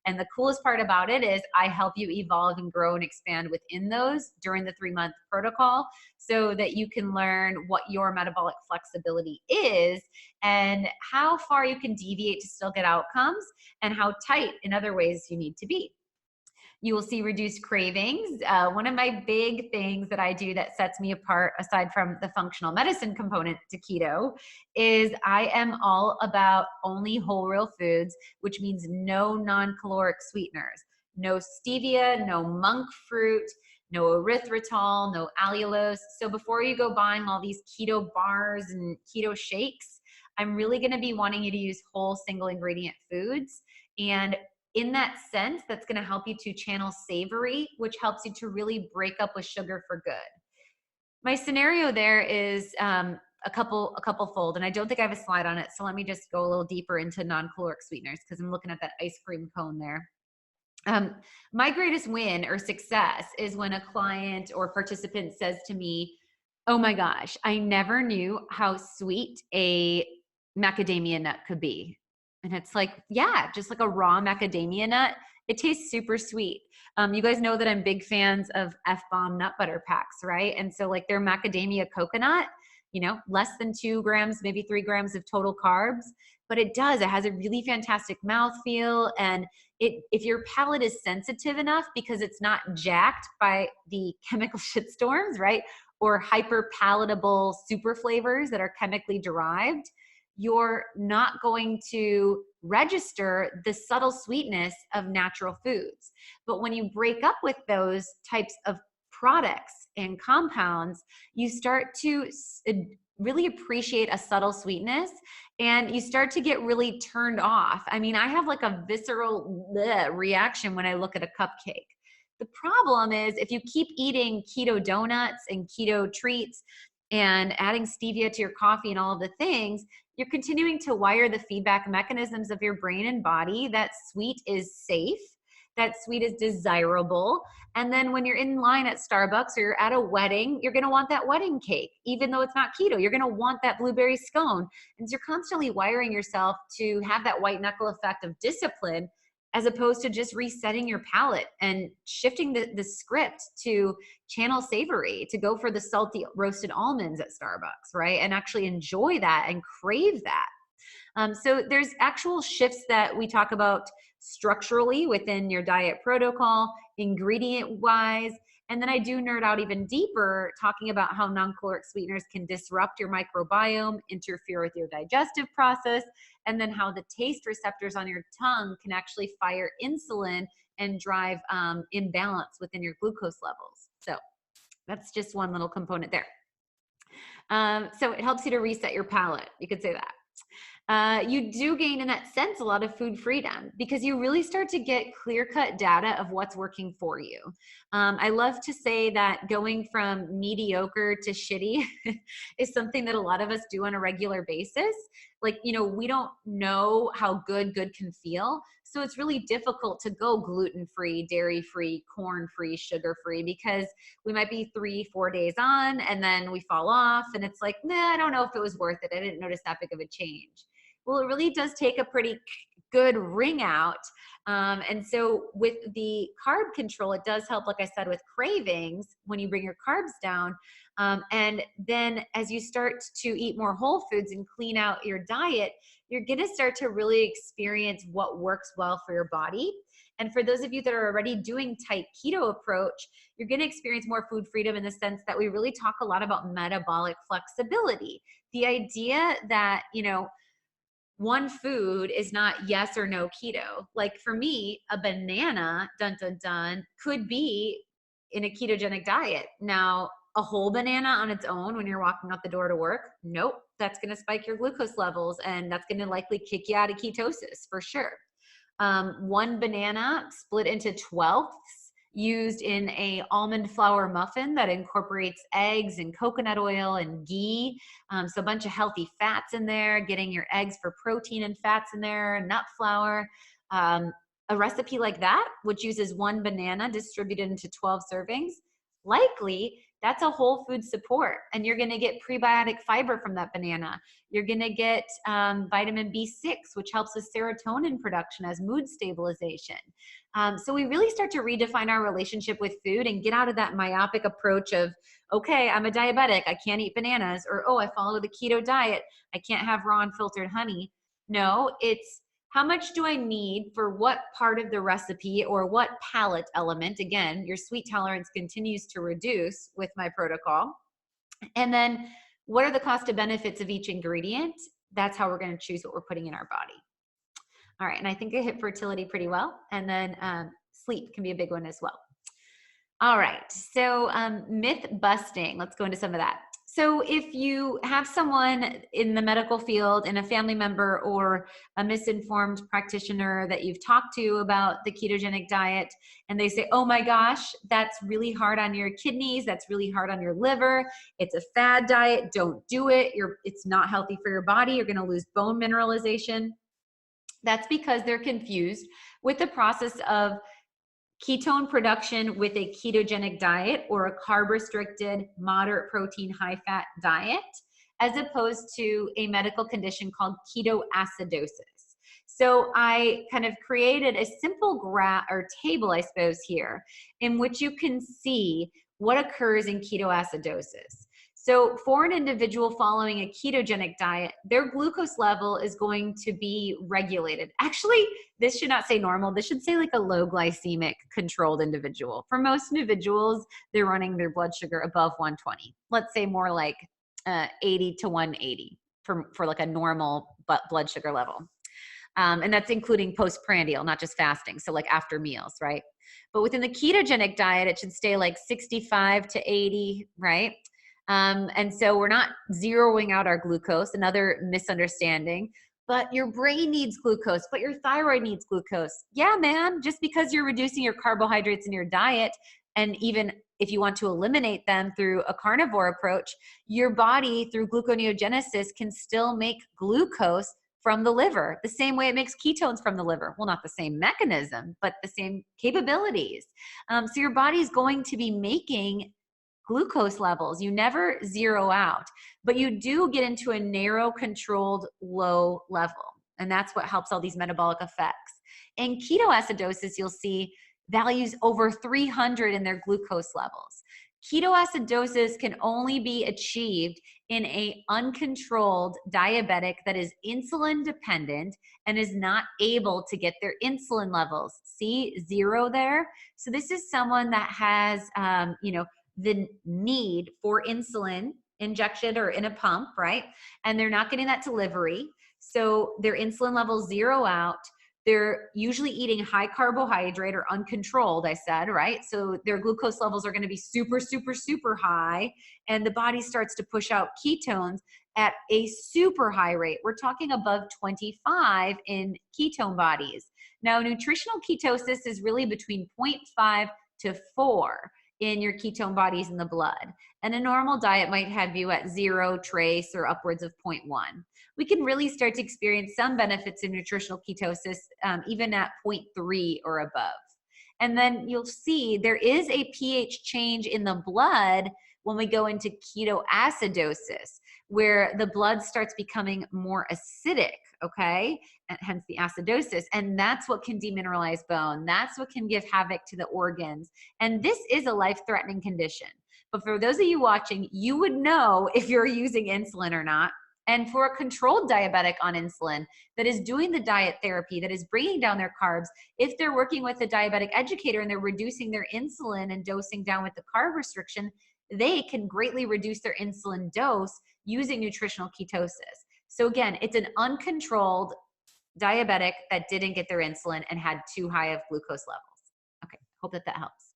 And the coolest part about it is I help you evolve and grow and expand within those during the 3-month protocol, so that you can learn what your metabolic flexibility is and how far you can deviate to still get outcomes, and how tight in other ways you need to be. You will see reduced cravings. One of my big things that I do that sets me apart, aside from the functional medicine component to keto, is I am all about only whole real foods, which means no non-caloric sweeteners, no stevia, no monk fruit, no erythritol, no allulose. So before you go buying all these keto bars and keto shakes, I'm really going to be wanting you to use whole single ingredient foods. And in that sense, that's going to help you to channel savory, which helps you to really break up with sugar for good. My scenario there is a couple fold, and I don't think I have a slide on it. So let me just go a little deeper into non-caloric sweeteners, because I'm looking at that ice cream cone there. My greatest win or success is when a client or participant says to me, "Oh my gosh, I never knew how sweet a macadamia nut could be." And it's like, yeah, just like a raw macadamia nut, it tastes super sweet. You guys know that I'm big fans of F-bomb nut butter packs, right? And so like their macadamia coconut, less than 2 grams, maybe 3 grams of total carbs, but it has a really fantastic mouthfeel. And if your palate is sensitive enough, because it's not jacked by the chemical shitstorms, right? Or hyper palatable super flavors that are chemically derived, you're not going to register the subtle sweetness of natural foods. But when you break up with those types of products and compounds, you start to really appreciate a subtle sweetness, and you start to get really turned off. I mean, I have like a visceral reaction when I look at a cupcake. The problem is, if you keep eating keto donuts and keto treats and adding stevia to your coffee and all of the things, you're continuing to wire the feedback mechanisms of your brain and body that sweet is safe, that sweet is desirable. And then when you're in line at Starbucks or you're at a wedding, you're going to want that wedding cake, even though it's not keto. You're going to want that blueberry scone. And so you're constantly wiring yourself to have that white knuckle effect of discipline, as opposed to just resetting your palate and shifting the script to channel savory, to go for the salty roasted almonds at Starbucks, right? And actually enjoy that and crave that. So there's actual shifts that we talk about structurally within your diet protocol, ingredient wise. And then I do nerd out even deeper, talking about how non-caloric sweeteners can disrupt your microbiome, interfere with your digestive process, and then how the taste receptors on your tongue can actually fire insulin and drive imbalance within your glucose levels. So that's just one little component there. So it helps you to reset your palate. You could say that. You do gain in that sense a lot of food freedom because you really start to get clear-cut data of what's working for you. I love to say that going from mediocre to shitty is something that a lot of us do on a regular basis. Like, we don't know how good can feel. So it's really difficult to go gluten-free, dairy-free, corn-free, sugar-free, because we might be 3-4 days on and then we fall off and it's like, nah, I don't know if it was worth it. I didn't notice that big of a change. Well, it really does take a pretty good ring out. And so with the carb control, it does help, like I said, with cravings when you bring your carbs down. And then as you start to eat more whole foods and clean out your diet, you're going to start to really experience what works well for your body. And for those of you that are already doing tight keto approach, you're going to experience more food freedom in the sense that we really talk a lot about metabolic flexibility. The idea that, one food is not yes or no keto. Like for me, a banana, dun, dun, dun, could be in a ketogenic diet. Now, a whole banana on its own when you're walking out the door to work, nope, that's going to spike your glucose levels and that's going to likely kick you out of ketosis for sure. One banana split into 12ths used in a almond flour muffin that incorporates eggs and coconut oil and ghee. So a bunch of healthy fats in there, getting your eggs for protein and fats in there, nut flour. A recipe like that, which uses one banana distributed into 12 servings, likely that's a whole food support. And you're going to get prebiotic fiber from that banana. You're going to get vitamin B6, which helps with serotonin production as mood stabilization. So we really start to redefine our relationship with food and get out of that myopic approach of, okay, I'm a diabetic, I can't eat bananas, or, oh, I follow the keto diet, I can't have raw unfiltered honey. No, it's how much do I need for what part of the recipe or what palate element? Again, your sweet tolerance continues to reduce with my protocol. And then what are the cost of benefits of each ingredient? That's how we're going to choose what we're putting in our body. All right, and I think I hit fertility pretty well. And then sleep can be a big one as well. All right, so myth busting. Let's go into some of that. So if you have someone in the medical field and a family member or a misinformed practitioner that you've talked to about the ketogenic diet, and they say, oh my gosh, that's really hard on your kidneys, that's really hard on your liver, it's a fad diet, don't do it, it's not healthy for your body, you're gonna lose bone mineralization. That's because they're confused with the process of ketone production with a ketogenic diet or a carb-restricted, moderate protein, high-fat diet, as opposed to a medical condition called ketoacidosis. So I kind of created a simple graph or table, I suppose, here, in which you can see what occurs in ketoacidosis. So for an individual following a ketogenic diet, their glucose level is going to be regulated. Actually, this should not say normal. This should say like a low glycemic controlled individual. For most individuals, they're running their blood sugar above 120. Let's say more like 80 to 180 for like a normal blood sugar level. And that's including postprandial, not just fasting. So like after meals, right? But within the ketogenic diet, it should stay like 65 to 80, right? And so we're not zeroing out our glucose, another misunderstanding, but your brain needs glucose, but your thyroid needs glucose. Yeah, man, just because you're reducing your carbohydrates in your diet, and even if you want to eliminate them through a carnivore approach, your body through gluconeogenesis can still make glucose from the liver, the same way it makes ketones from the liver. Well, not the same mechanism, but the same capabilities. So your body's going to be making glucose levels. You never zero out, but you do get into a narrow, controlled, low level. And that's what helps all these metabolic effects. In ketoacidosis, you'll see values over 300 in their glucose levels. Ketoacidosis can only be achieved in a uncontrolled diabetic that is insulin dependent and is not able to get their insulin levels. See, 0 there. So this is someone that has, the need for insulin injection or in a pump, right? And they're not getting that delivery. So their insulin levels zero out. They're usually eating high carbohydrate or uncontrolled, I said, right? So their glucose levels are going to be super, super, super high. And the body starts to push out ketones at a super high rate. We're talking above 25 in ketone bodies. Now, nutritional ketosis is really between 0.5 to 4 in your ketone bodies in the blood. And a normal diet might have you at 0, trace, or upwards of 0.1. We can really start to experience some benefits in nutritional ketosis, even at 0.3 or above. And then you'll see there is a pH change in the blood when we go into ketoacidosis, where the blood starts becoming more acidic, okay? And hence the acidosis. And that's what can demineralize bone. That's what can give havoc to the organs. And this is a life-threatening condition. But for those of you watching, you would know if you're using insulin or not. And for a controlled diabetic on insulin that is doing the diet therapy, that is bringing down their carbs, if they're working with a diabetic educator and they're reducing their insulin and dosing down with the carb restriction, they can greatly reduce their insulin dose using nutritional ketosis. So again, it's an uncontrolled diabetic that didn't get their insulin and had too high of glucose levels. Okay, hope that helps.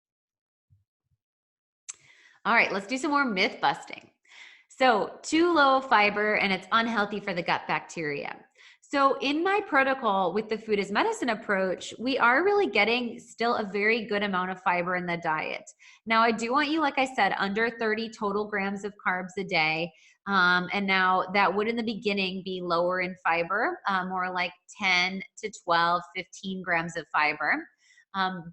All right, let's do some more myth busting. So too low fiber and it's unhealthy for the gut bacteria. So in my protocol with the food as medicine approach, we are really getting still a very good amount of fiber in the diet. Now I do want you, like I said, under 30 total grams of carbs a day. And now that would in the beginning be lower in fiber, more like 10 to 12, 15 grams of fiber.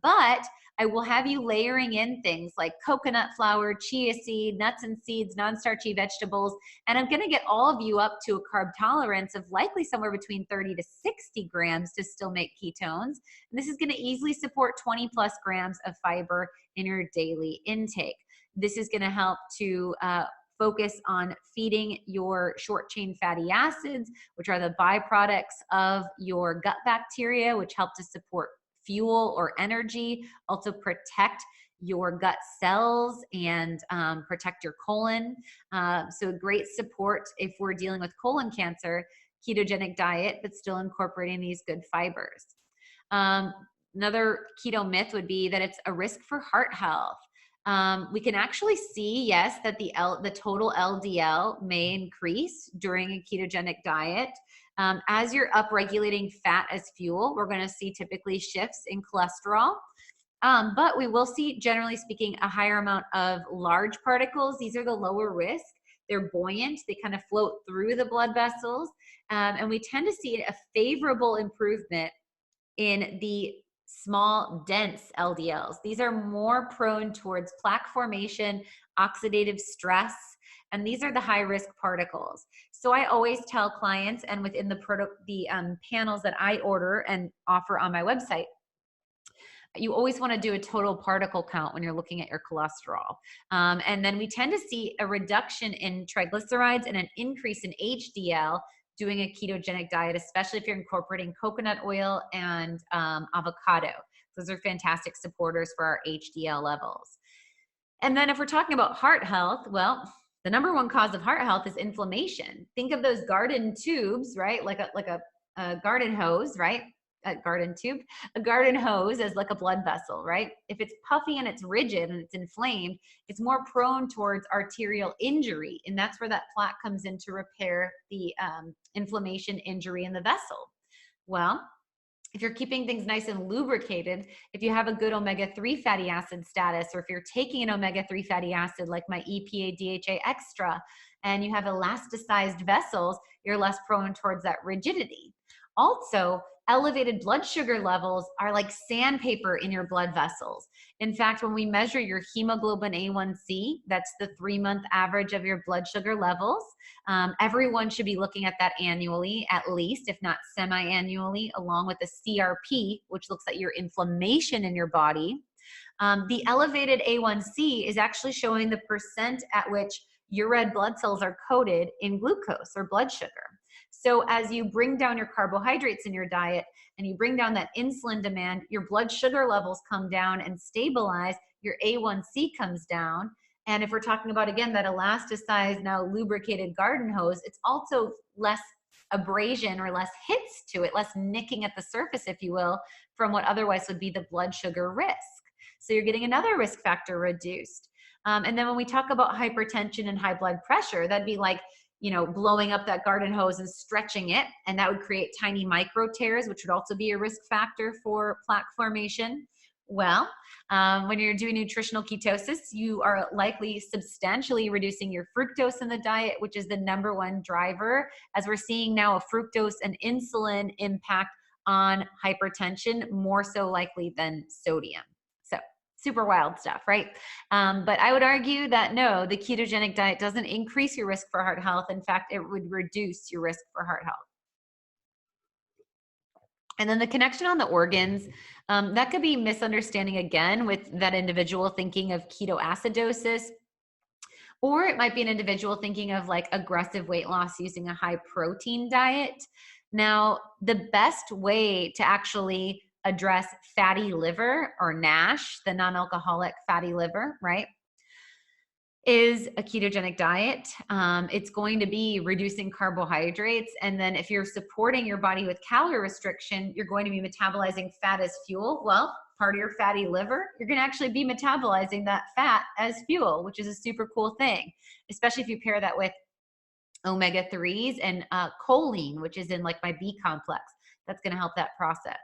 But I will have you layering in things like coconut flour, chia seed, nuts and seeds, non-starchy vegetables. And I'm going to get all of you up to a carb tolerance of likely somewhere between 30 to 60 grams to still make ketones. And this is going to easily support 20 plus grams of fiber in your daily intake. This is going to help to focus on feeding your short chain fatty acids, which are the byproducts of your gut bacteria, which help to support fuel or energy, also protect your gut cells and protect your colon. So great support if we're dealing with colon cancer, ketogenic diet, but still incorporating these good fibers. Another keto myth would be that it's a risk for heart health. We can actually see, yes, that the total LDL may increase during a ketogenic diet. As you're upregulating fat as fuel, we're going to see typically shifts in cholesterol. But we will see, generally speaking, a higher amount of large particles. These are the lower risk. They're buoyant. They kind of float through the blood vessels. And we tend to see a favorable improvement in the small, dense LDLs. These are more prone towards plaque formation, oxidative stress, and these are the high-risk particles. So I always tell clients, and within the panels that I order and offer on my website, you always want to do a total particle count when you're looking at your cholesterol. And then we tend to see a reduction in triglycerides and an increase in HDL doing a ketogenic diet, especially if you're incorporating coconut oil and avocado. Those are fantastic supporters for our HDL levels. And then if we're talking about heart health, well, the number one cause of heart health is inflammation. Think of those garden tubes, right? Like a garden hose, right? A garden tube, a garden hose as like a blood vessel, right? If it's puffy and it's rigid and it's inflamed, it's more prone towards arterial injury. And that's where that plaque comes in to repair the inflammation injury in the vessel. Well, if you're keeping things nice and lubricated, if you have a good omega-3 fatty acid status, or if you're taking an omega-3 fatty acid like my EPA DHA extra, and you have elasticized vessels, you're less prone towards that rigidity. Also, elevated blood sugar levels are like sandpaper in your blood vessels. In fact, when we measure your hemoglobin A1C, that's the 3-month average of your blood sugar levels. Everyone should be looking at that annually, at least, if not semi-annually, along with the CRP, which looks at your inflammation in your body. The elevated A1C is actually showing the percent at which your red blood cells are coated in glucose or blood sugar. So as you bring down your carbohydrates in your diet and you bring down that insulin demand, your blood sugar levels come down and stabilize, your A1C comes down. And if we're talking about, again, that elasticized, now lubricated garden hose, it's also less abrasion or less hits to it, less nicking at the surface, if you will, from what otherwise would be the blood sugar risk. So you're getting another risk factor reduced. And then when we talk about hypertension and high blood pressure, that'd be like, blowing up that garden hose and stretching it, and that would create tiny micro tears, which would also be a risk factor for plaque formation. Well, when you're doing nutritional ketosis, you are likely substantially reducing your fructose in the diet, which is the number one driver, as we're seeing now a fructose and insulin impact on hypertension, more so likely than sodium. So super wild stuff, right? But I would argue that no, the ketogenic diet doesn't increase your risk for heart health. In fact, it would reduce your risk for heart health. And then the connection on the organs, that could be misunderstanding again with that individual thinking of ketoacidosis, or it might be an individual thinking of like aggressive weight loss using a high protein diet. Now, the best way to actually address fatty liver or NASH, the non-alcoholic fatty liver, right, is a ketogenic diet. It's going to be reducing carbohydrates. And then if you're supporting your body with calorie restriction, you're going to be metabolizing fat as fuel. Well, part of your fatty liver, you're going to actually be metabolizing that fat as fuel, which is a super cool thing, especially if you pair that with omega-3s and choline, which is in like my B complex. That's going to help that process.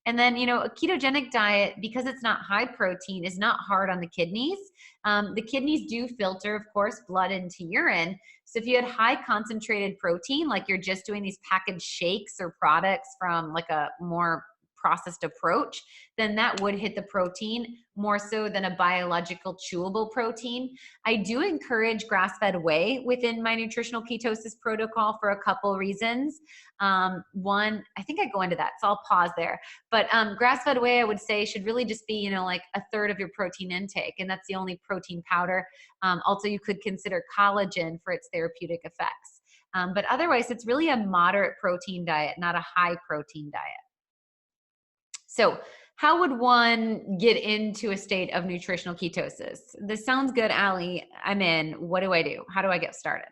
And then, a ketogenic diet, because it's not high protein, is not hard on the kidneys. The kidneys do filter, of course, blood into urine. So if you had high concentrated protein, like you're just doing these packaged shakes or products from like a more processed approach, then that would hit the protein more so than a biological chewable protein. I do encourage grass-fed whey within my nutritional ketosis protocol for a couple reasons. One, I think I go into that, so I'll pause there. But grass-fed whey, I would say, should really just be, like a third of your protein intake, and that's the only protein powder. Also, you could consider collagen for its therapeutic effects. But otherwise, it's really a moderate protein diet, not a high protein diet. So how would one get into a state of nutritional ketosis? This sounds good, Allie. I'm in. What do I do? How do I get started?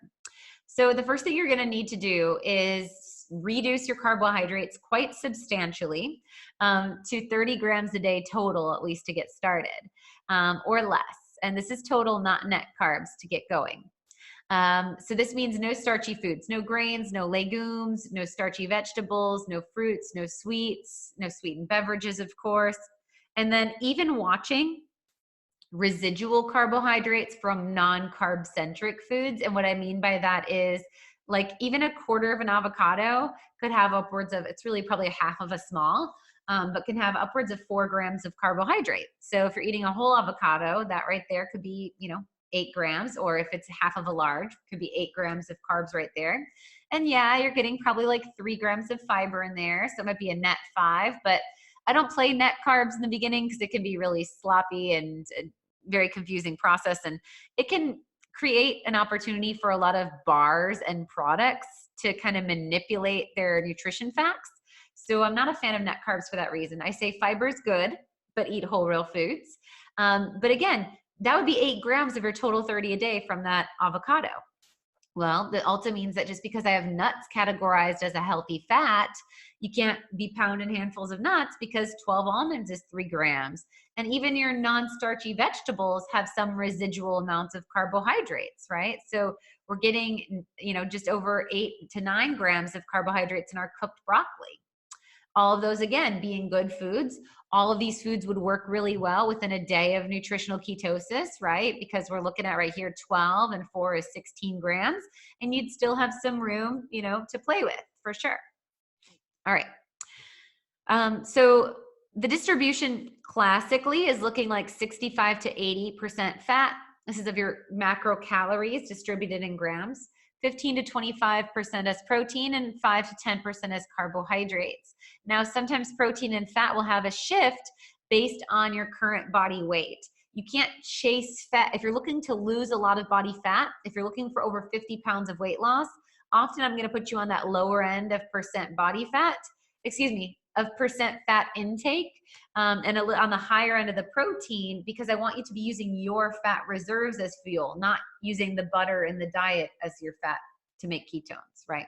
So the first thing you're going to need to do is reduce your carbohydrates quite substantially to 30 grams a day total, at least to get started, or less. And this is total, not net carbs to get going. So this means no starchy foods, no grains, no legumes, no starchy vegetables, no fruits, no sweets, no sweetened beverages, of course. And then even watching residual carbohydrates from non-carb centric foods. And what I mean by that is like even a quarter of an avocado could have upwards of, it's really probably a half of a small, but can have upwards of 4 grams of carbohydrate. So if you're eating a whole avocado, that right there could be, 8 grams, or if it's half of a large, could be 8 grams of carbs right there. And yeah, you're getting probably like 3 grams of fiber in there. So it might be a net 5, but I don't play net carbs in the beginning because it can be really sloppy and a very confusing process. And it can create an opportunity for a lot of bars and products to kind of manipulate their nutrition facts. So I'm not a fan of net carbs for that reason. I say fiber is good, but eat whole real foods. But again, that would be 8 grams of your total 30 a day from that avocado. Well, that also means that just because I have nuts categorized as a healthy fat, you can't be pounding handfuls of nuts because 12 almonds is 3 grams. And even your non-starchy vegetables have some residual amounts of carbohydrates, right? So we're getting, just over 8 to 9 grams of carbohydrates in our cooked broccoli. All of those, again, being good foods. All of these foods would work really well within a day of nutritional ketosis, right? Because we're looking at right here, 12 and 4 is 16 grams. And you'd still have some room, to play with for sure. All right. So the distribution classically is looking like 65 to 80% fat. This is of your macro calories distributed in grams. 15 to 25% as protein and 5 to 10% as carbohydrates. Now, sometimes protein and fat will have a shift based on your current body weight. You can't chase fat. If you're looking to lose a lot of body fat, if you're looking for over 50 pounds of weight loss, often I'm going to put you on that lower end of percent body fat, of percent fat intake, and on the higher end of the protein, because I want you to be using your fat reserves as fuel, not using the butter in the diet as your fat to make ketones, right?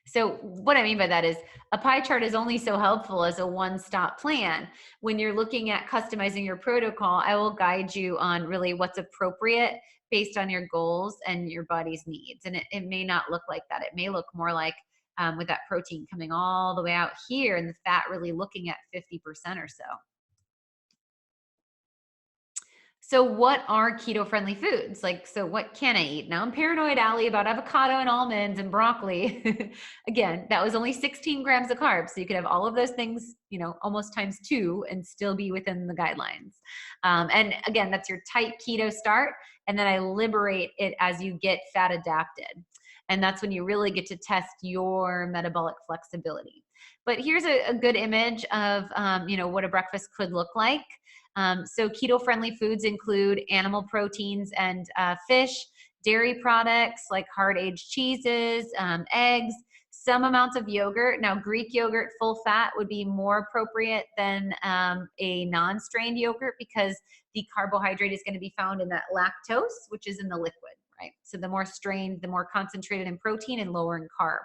So what I mean by that is a pie chart is only so helpful as a one-stop plan. When you're looking at customizing your protocol, I will guide you on really what's appropriate based on your goals and your body's needs. And it may not look like that. It may look more like with that protein coming all the way out here and the fat really looking at 50% or so. So what are keto-friendly foods? So what can I eat? Now I'm paranoid, Allie, about avocado and almonds and broccoli. Again, that was only 16 grams of carbs. So you could have all of those things, almost times 2 and still be within the guidelines. And again, that's your tight keto start. And then I liberate it as you get fat adapted. And that's when you really get to test your metabolic flexibility. But here's a good image of, what a breakfast could look like. So keto-friendly foods include animal proteins and fish, dairy products like hard-aged cheeses, eggs, some amounts of yogurt. Now, Greek yogurt, full fat, would be more appropriate than a non-strained yogurt because the carbohydrate is going to be found in that lactose, which is in the liquid, right? So the more strained, the more concentrated in protein and lower in carb.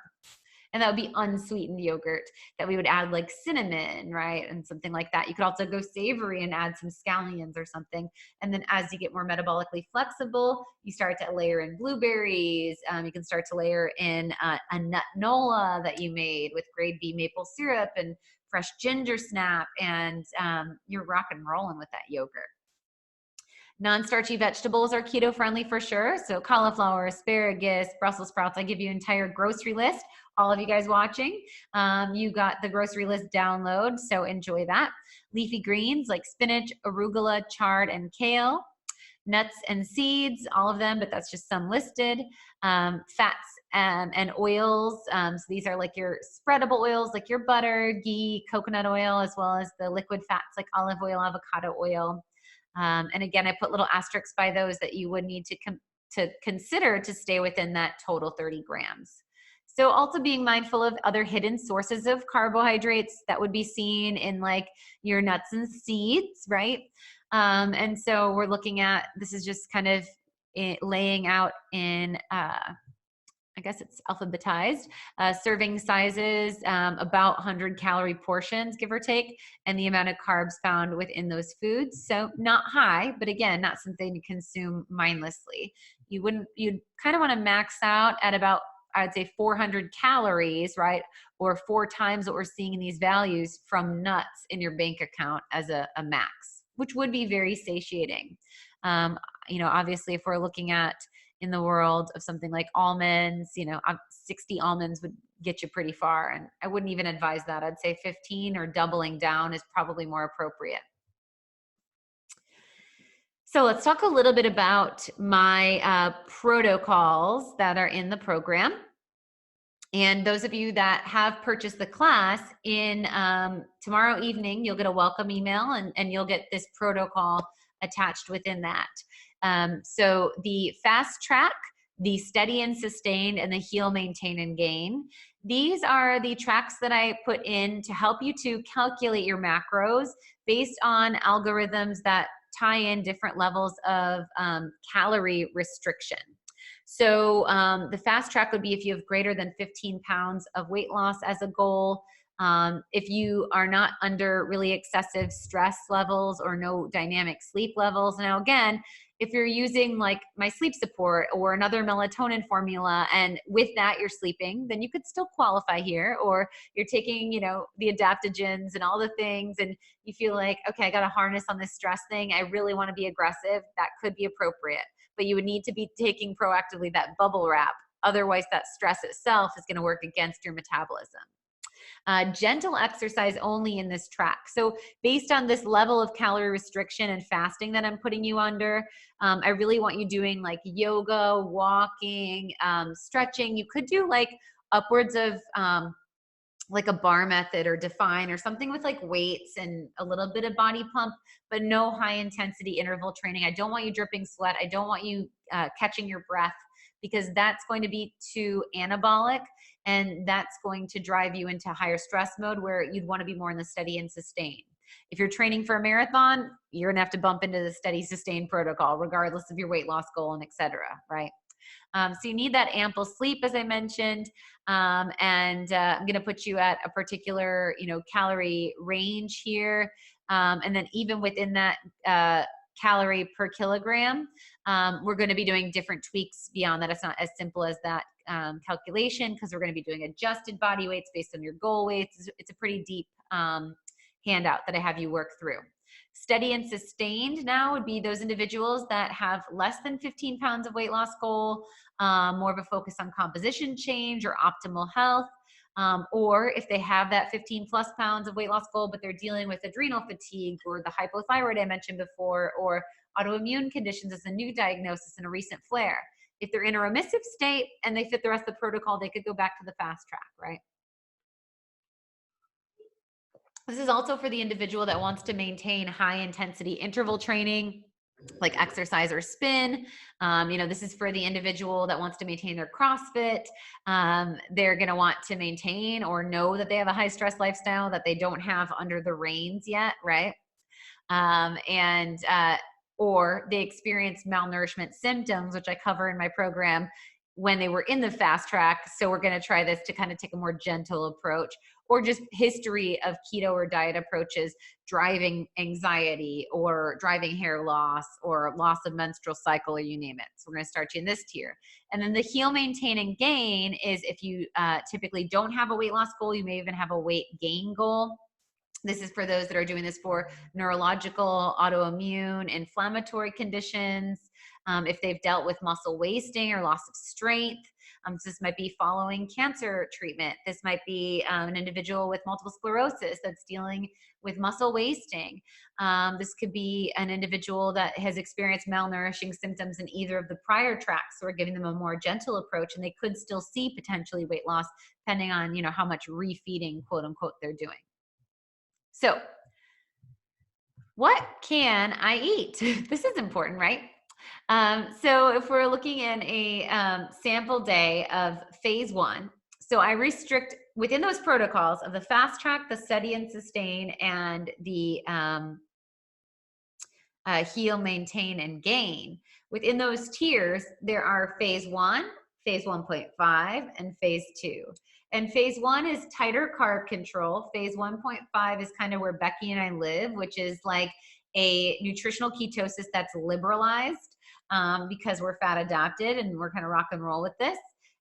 And that would be unsweetened yogurt that we would add like cinnamon, right? And something like that. You could also go savory and add some scallions or something. And then as you get more metabolically flexible, you start to layer in blueberries. You can start to layer in a nut nola that you made with grade B maple syrup and fresh ginger snap. And you're rock and rolling with that yogurt. Non-starchy vegetables are keto friendly for sure. So cauliflower, asparagus, Brussels sprouts. I give you an entire grocery list. All of you guys watching, you got the grocery list download, so enjoy that. Leafy greens like spinach, arugula, chard, and kale. Nuts and seeds, all of them, but that's just some listed. Fats and oils. So these are like your spreadable oils, like your butter, ghee, coconut oil, as well as the liquid fats like olive oil, avocado oil. And again, I put little asterisks by those that you would need to consider to stay within that total 30 grams. So also being mindful of other hidden sources of carbohydrates that would be seen in like your nuts and seeds, right? And so we're looking at, this is just kind of laying out in, I guess it's alphabetized, serving sizes, about 100 calorie portions, give or take, and the amount of carbs found within those foods. So not high, but again, not something to consume mindlessly. You'd kind of want to max out at about, I'd say 400 calories, right? Or 4 times what we're seeing in these values from nuts in your bank account as a max, which would be very satiating. Obviously if we're looking at in the world of something like almonds, 60 almonds would get you pretty far. And I wouldn't even advise that. I'd say 15 or doubling down is probably more appropriate. So let's talk a little bit about my protocols that are in the program. And those of you that have purchased the class in tomorrow evening, you'll get a welcome email and you'll get this protocol attached within that. So the fast track, the steady and sustained, and the heal, maintain, and gain. These are the tracks that I put in to help you to calculate your macros based on algorithms that tie in different levels of calorie restriction. So the fast track would be if you have greater than 15 pounds of weight loss as a goal. If you are not under really excessive stress levels or no dynamic sleep levels. Now, again, if you're using like my sleep support or another melatonin formula and with that you're sleeping, then you could still qualify here. Or you're taking, the adaptogens and all the things and you feel like, okay, I got to harness on this stress thing. I really want to be aggressive. That could be appropriate, but you would need to be taking proactively that bubble wrap. Otherwise that stress itself is going to work against your metabolism. Gentle exercise only in this track. So based on this level of calorie restriction and fasting that I'm putting you under, I really want you doing like yoga, walking, stretching. You could do like upwards of like a bar method or define or something with like weights and a little bit of body pump, but no high intensity interval training. I don't want you dripping sweat. I don't want you catching your breath, because that's going to be too anabolic, and that's going to drive you into higher stress mode where you'd want to be more in the steady and sustain. If you're training for a marathon, you're gonna have to bump into the steady sustain protocol, regardless of your weight loss goal and et cetera, right? So you need that ample sleep, as I mentioned, and I'm going to put you at a particular, calorie range here, and then even within that calorie per kilogram, we're going to be doing different tweaks beyond that. It's not as simple as that calculation, because we're going to be doing adjusted body weights based on your goal weights. It's a pretty deep handout that I have you work through. Steady and sustained now would be those individuals that have less than 15 pounds of weight loss goal, more of a focus on composition change or optimal health, or if they have that 15 plus pounds of weight loss goal, but they're dealing with adrenal fatigue or the hypothyroid I mentioned before, or autoimmune conditions as a new diagnosis and a recent flare. If they're in a remissive state and they fit the rest of the protocol, they could go back to the fast track, right? This is also for the individual that wants to maintain high intensity interval training, like exercise or spin. This is for the individual that wants to maintain their CrossFit. They're going to want to maintain or know that they have a high stress lifestyle that they don't have under the reins yet, right? Or they experience malnourishment symptoms, which I cover in my program, when they were in the fast track. So we're going to try this to kind of take a more gentle approach, or just history of keto or diet approaches driving anxiety or driving hair loss or loss of menstrual cycle, or you name it. So we're going to start you in this tier. And then the heal, maintain, and gain is if you typically don't have a weight loss goal, you may even have a weight gain goal. This is for those that are doing this for neurological, autoimmune, inflammatory conditions. If they've dealt with muscle wasting or loss of strength. This might be following cancer treatment. This might be an individual with multiple sclerosis that's dealing with muscle wasting. This could be an individual that has experienced malnourishing symptoms in either of the prior tracks. So we're giving them a more gentle approach, and they could still see potentially weight loss depending on, how much refeeding, quote unquote, they're doing. So what can I eat? This is important, right? So if we're looking in a sample day of phase 1, so I restrict within those protocols of the fast track, the steady and sustain, and the heal, maintain, and gain. Within those tiers, there are phase 1, phase 1.5, and phase 2. And phase 1 is tighter carb control. Phase 1.5 is kind of where Becky and I live, which is like a nutritional ketosis that's liberalized, because we're fat adapted and we're kind of rock and roll with this,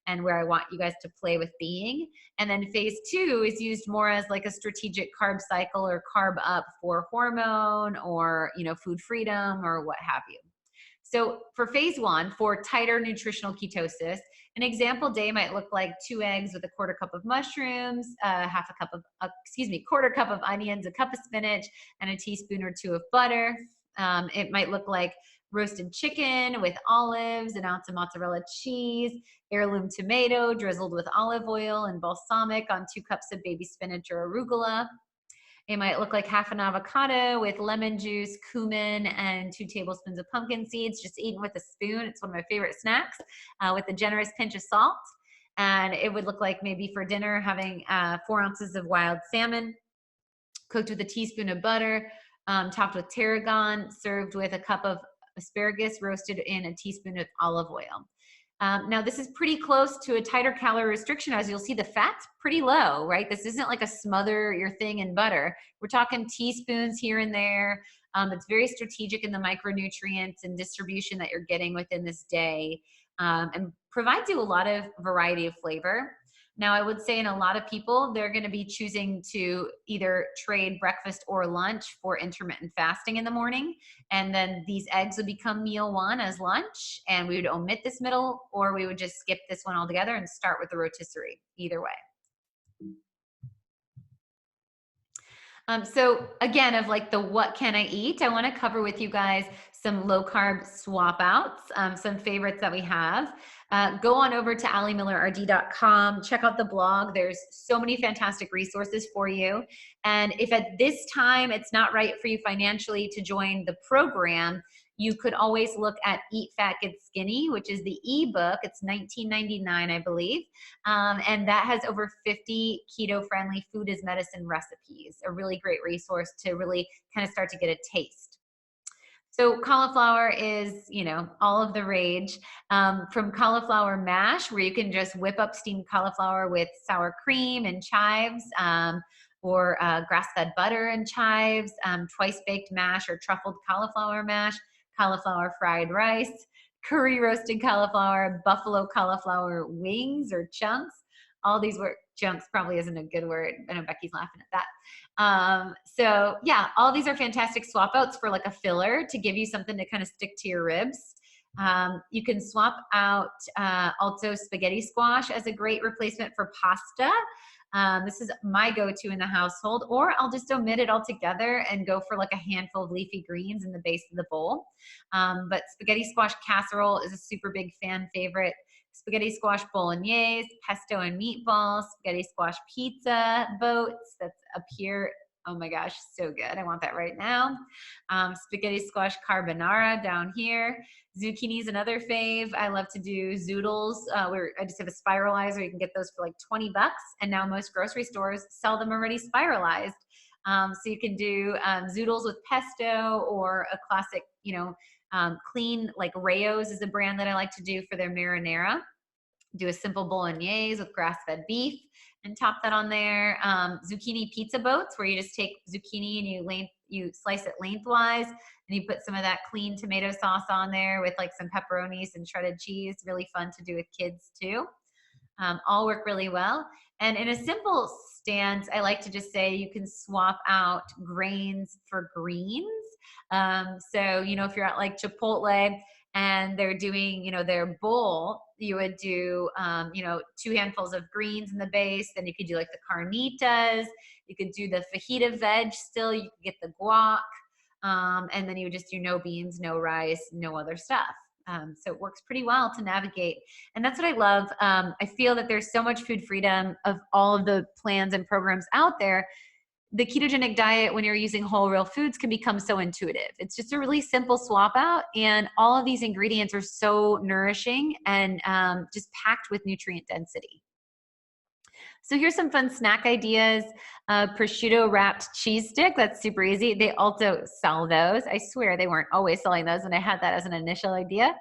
and where I want you guys to play with being. And then phase 2 is used more as like a strategic carb cycle or carb up for hormone or, food freedom or what have you. So for phase 1, for tighter nutritional ketosis, an example day might look like 2 eggs with a quarter cup of mushrooms, quarter cup of onions, a cup of spinach, and a teaspoon or 2 of butter. It might look like roasted chicken with olives, an ounce of mozzarella cheese, heirloom tomato drizzled with olive oil and balsamic on 2 cups of baby spinach or arugula. It might look like half an avocado with lemon juice, cumin, and 2 tablespoons of pumpkin seeds, just eaten with a spoon. It's one of my favorite snacks, with a generous pinch of salt. And it would look like maybe for dinner having 4 ounces of wild salmon, cooked with a teaspoon of butter, topped with tarragon, served with a cup of asparagus roasted in a teaspoon of olive oil. Now, this is pretty close to a tighter calorie restriction. As you'll see, the fat's pretty low, right? This isn't like a smother your thing in butter. We're talking teaspoons here and there. It's very strategic in the micronutrients and distribution that you're getting within this day, and provides you a lot of variety of flavor. Now, I would say in a lot of people, they're going to be choosing to either trade breakfast or lunch for intermittent fasting in the morning. And then these eggs would become meal 1 as lunch, and we would omit this middle, or we would just skip this one altogether and start with the rotisserie, either way. So again, of like the what can I eat, I want to cover with you guys some low carb swap outs, some favorites that we have. Go on over to alliemillerrd.com, check out the blog. There's so many fantastic resources for you. And if at this time it's not right for you financially to join the program, you could always look at Eat Fat Get Skinny, which is the ebook. It's $19.99, I believe. And that has over 50 keto-friendly food as medicine recipes, a really great resource to really kind of start to get a taste. So cauliflower is, all of the rage. From cauliflower mash, where you can just whip up steamed cauliflower with sour cream and chives, or grass-fed butter and chives, twice-baked mash or truffled cauliflower mash, cauliflower fried rice, curry roasted cauliflower, buffalo cauliflower wings or chunks. All these were chunks probably isn't a good word. I know Becky's laughing at that. So yeah, all these are fantastic swap outs for like a filler to give you something to kind of stick to your ribs. You can swap out also spaghetti squash as a great replacement for pasta. This is my go-to in the household, or I'll just omit it altogether and go for like a handful of leafy greens in the base of the bowl. But spaghetti squash casserole is a super big fan favorite. Spaghetti squash bolognese, pesto and meatballs, spaghetti squash pizza boats. That's up here. Oh my gosh, so good. I want that right now. Spaghetti squash carbonara down here. Zucchini is another fave. I love to do zoodles, where I just have a spiralizer. You can get those for like 20 bucks. And now most grocery stores sell them already spiralized. So you can do zoodles with pesto, or a classic, clean, like Rayo's is a brand that I like to do for their marinara. Do a simple bolognese with grass-fed beef and top that on there. Zucchini pizza boats, where you just take zucchini and you slice it lengthwise, and you put some of that clean tomato sauce on there with like some pepperonis and shredded cheese. Really fun to do with kids too. All work really well. And in a simple stance, I like to just say you can swap out grains for greens. So, if you're at like Chipotle and they're doing, their bowl, you would do, 2 handfuls of greens in the base. Then you could do like the carnitas. You could do the fajita veg still. You could get the guac. And then you would just do no beans, no rice, no other stuff. So it works pretty well to navigate. And that's what I love. I feel that there's so much food freedom of all of the plans and programs out there. The ketogenic diet, when you're using whole real foods, can become so intuitive. It's just a really simple swap out, and all of these ingredients are so nourishing and just packed with nutrient density. So here's some fun snack ideas. Prosciutto wrapped cheese stick. That's super easy. They also sell those. I swear they weren't always selling those when I had that as an initial idea.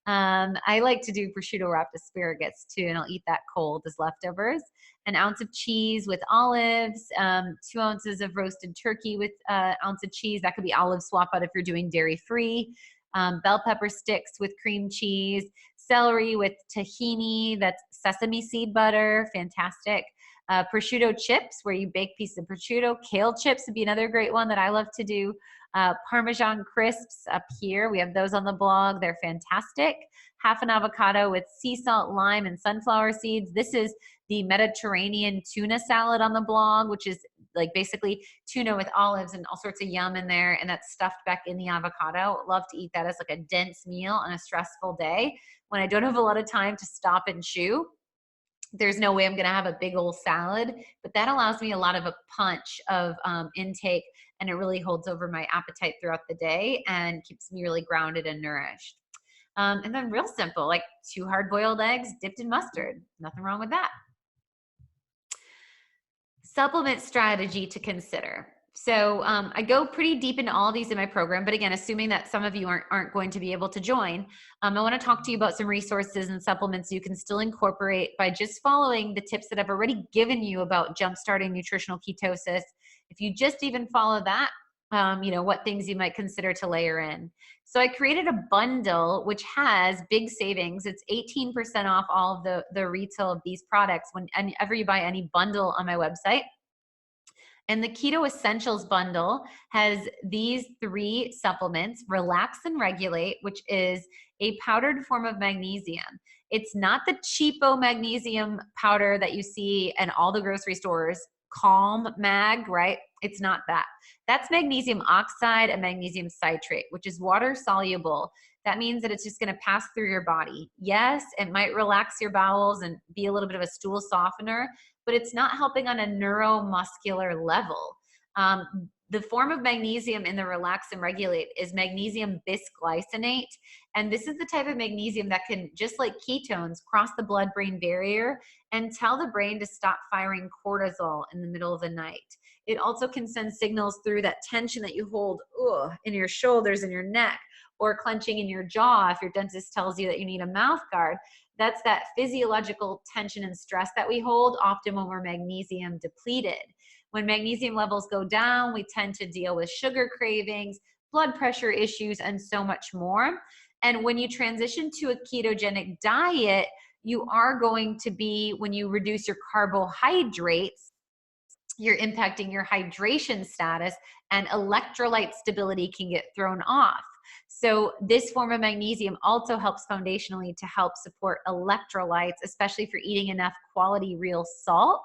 I like to do prosciutto wrapped asparagus too, and I'll eat that cold as leftovers. An ounce of cheese with olives, 2 ounces of roasted turkey with an ounce of cheese. That could be olive swap out if you're doing dairy free. Bell pepper sticks with cream cheese, celery with tahini, that's sesame seed butter, fantastic. Prosciutto chips, where you bake pieces of prosciutto. Kale chips would be another great one that I love to do. Parmesan crisps up here. We have those on the blog. They're fantastic. Half an avocado with sea salt, lime, and sunflower seeds. This is the Mediterranean tuna salad on the blog, which is like basically tuna with olives and all sorts of yum in there, and that's stuffed back in the avocado. Love to eat that as like a dense meal on a stressful day when I don't have a lot of time to stop and chew. There's no way I'm going to have a big old salad, but that allows me a lot of a punch of intake, and it really holds over my appetite throughout the day and keeps me really grounded and nourished. And then real simple, like 2 hard-boiled eggs dipped in mustard. Nothing wrong with that. Supplement strategy to consider. So I go pretty deep into all of these in my program, but again, assuming that some of you aren't going to be able to join, I want to talk to you about some resources and supplements you can still incorporate by just following the tips that I've already given you about jumpstarting nutritional ketosis. If you just even follow that, what things you might consider to layer in. So I created a bundle which has big savings. It's 18% off all of the retail of these products whenever you buy any bundle on my website. And the Keto Essentials bundle has these 3 supplements: Relax and Regulate, which is a powdered form of magnesium. It's not the cheapo magnesium powder that you see in all the grocery stores. calm mag, right? It's not that. That's magnesium oxide and magnesium citrate, which is water soluble. That means that it's just going to pass through your body. Yes, it might relax your bowels and be a little bit of a stool softener, but it's not helping on a neuromuscular level. The form of magnesium in the relax and regulate is magnesium bisglycinate. And this is the type of magnesium that can, just like ketones, cross the blood-brain barrier and tell the brain to stop firing cortisol in the middle of the night. It also can send signals through that tension that you hold in your shoulders and your neck, or clenching in your jaw if your dentist tells you that you need a mouth guard. That's that physiological tension and stress that we hold, often when we're magnesium depleted. When magnesium levels go down, we tend to deal with sugar cravings, blood pressure issues, and so much more. And when you transition to a ketogenic diet, you are going to be, when you reduce your carbohydrates, you're impacting your hydration status, and electrolyte stability can get thrown off. So this form of magnesium also helps foundationally to help support electrolytes, especially if you're eating enough quality real salt,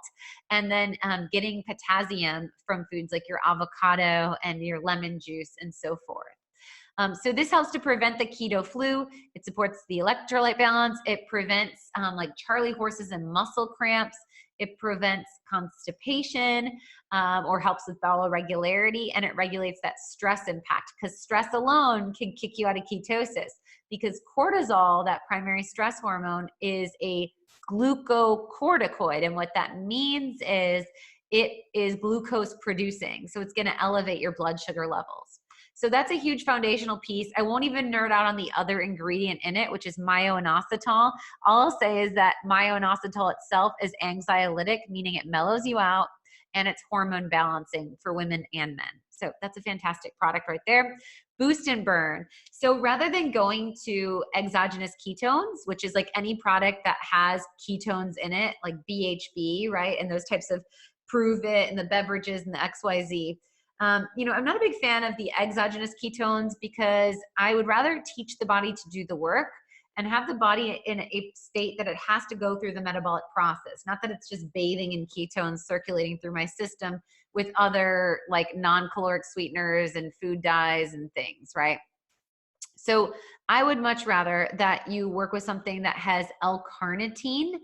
and then getting potassium from foods like your avocado and your lemon juice and so forth. So this helps to prevent the keto flu. It supports the electrolyte balance. It prevents like Charlie horses and muscle cramps. It prevents constipation or helps with bowel regularity, and it regulates that stress impact, because stress alone can kick you out of ketosis, because cortisol, that primary stress hormone, is a glucocorticoid. And what that means is it is glucose producing. So it's going to elevate your blood sugar levels. So that's a huge foundational piece. I won't even nerd out on the other ingredient in it, which is myo-inositol. All I'll say is that myo-inositol itself is anxiolytic, meaning it mellows you out, and it's hormone balancing for women and men. So that's a fantastic product right there. Boost and burn. So rather than going to exogenous ketones, which is like any product that has ketones in it, like BHB, right? And those types of Prove It and the beverages and the XYZ. I'm not a big fan of the exogenous ketones, because I would rather teach the body to do the work and have the body in a state that it has to go through the metabolic process. Not that it's just bathing in ketones circulating through my system with other like non-caloric sweeteners and food dyes and things, right? So I would much rather that you work with something that has L-carnitine.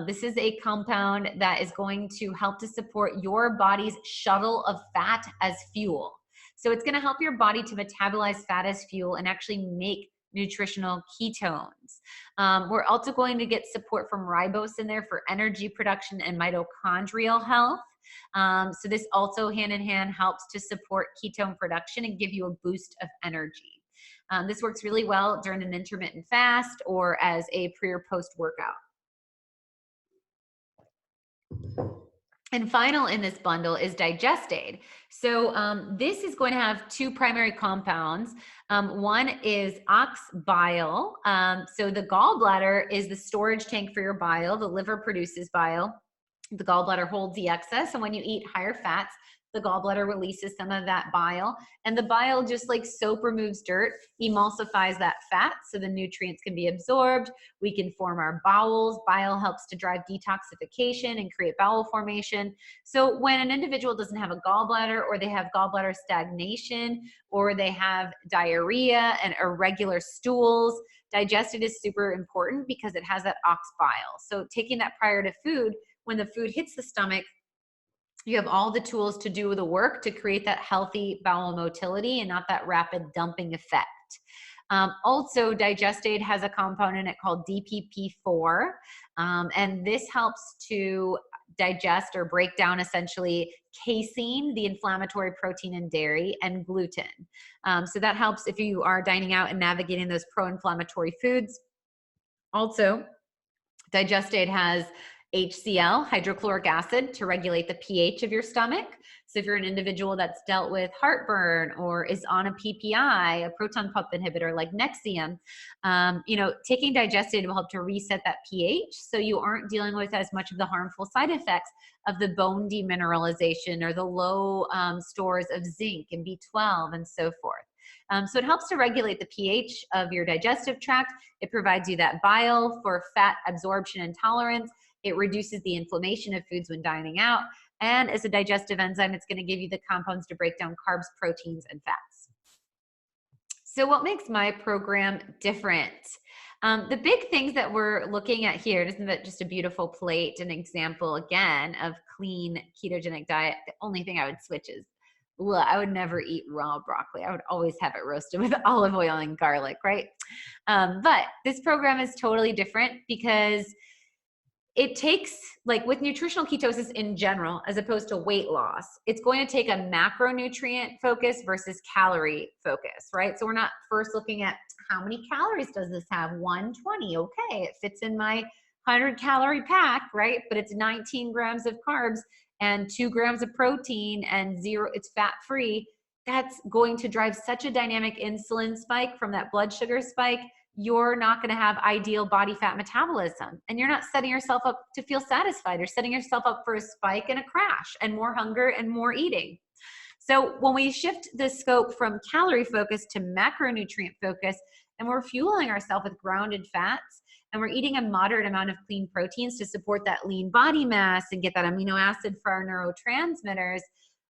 This is a compound that is going to help to support your body's shuttle of fat as fuel. So it's going to help your body to metabolize fat as fuel and actually make nutritional ketones. We're also going to get support from ribose in there for energy production and mitochondrial health. So this also hand in hand helps to support ketone production and give you a boost of energy. This works really well during an intermittent fast or as a pre or post workout. And final in this bundle is Digestaid. So this is going to have two primary compounds. One is ox bile. So the gallbladder is the storage tank for your bile. The liver produces bile. The gallbladder holds the excess. And when you eat higher fats, the gallbladder releases some of that bile. And the bile, just like soap removes dirt, emulsifies that fat so the nutrients can be absorbed. We can form our bowels. Bile helps to drive detoxification and create bowel formation. So when an individual doesn't have a gallbladder, or they have gallbladder stagnation, or they have diarrhea and irregular stools, Digestaid is super important because it has that ox bile. So taking that prior to food, when the food hits the stomach, you have all the tools to do the work to create that healthy bowel motility and not that rapid dumping effect. Also, Digestaid has a compound in it called DPP4, and this helps to digest or break down essentially casein, the inflammatory protein in dairy, and gluten. So that helps if you are dining out and navigating those pro-inflammatory foods. Also, Digestaid has HCl, hydrochloric acid, to regulate the pH of your stomach. So if you're an individual that's dealt with heartburn or is on a PPI, a proton pump inhibitor like Nexium, taking Digestaid will help to reset that pH, so you aren't dealing with as much of the harmful side effects of the bone demineralization or the low stores of zinc and B12 and so forth. So it helps to regulate the pH of your digestive tract. It provides you that bile for fat absorption and tolerance. It reduces the inflammation of foods when dining out. And as a digestive enzyme, it's going to give you the compounds to break down carbs, proteins, and fats. So what makes my program different? The big things that we're looking at here, isn't that just a beautiful plate, an example again of clean ketogenic diet? The only thing I would switch is, I would never eat raw broccoli. I would always have it roasted with olive oil and garlic, right? But this program is totally different because it takes, like with nutritional ketosis in general, as opposed to weight loss, it's going to take a macronutrient focus versus calorie focus, right? So we're not first looking at how many calories does this have? 120, okay, it fits in my 100-calorie pack, right? But it's 19 grams of carbs and 2 grams of protein and zero, it's fat-free. That's going to drive such a dynamic insulin spike from that blood sugar spike. You're not going to have ideal body fat metabolism, and you're not setting yourself up to feel satisfied. You're setting yourself up for a spike and a crash and more hunger and more eating. So when we shift the scope from calorie focus to macronutrient focus, and we're fueling ourselves with grounded fats, and we're eating a moderate amount of clean proteins to support that lean body mass and get that amino acid for our neurotransmitters,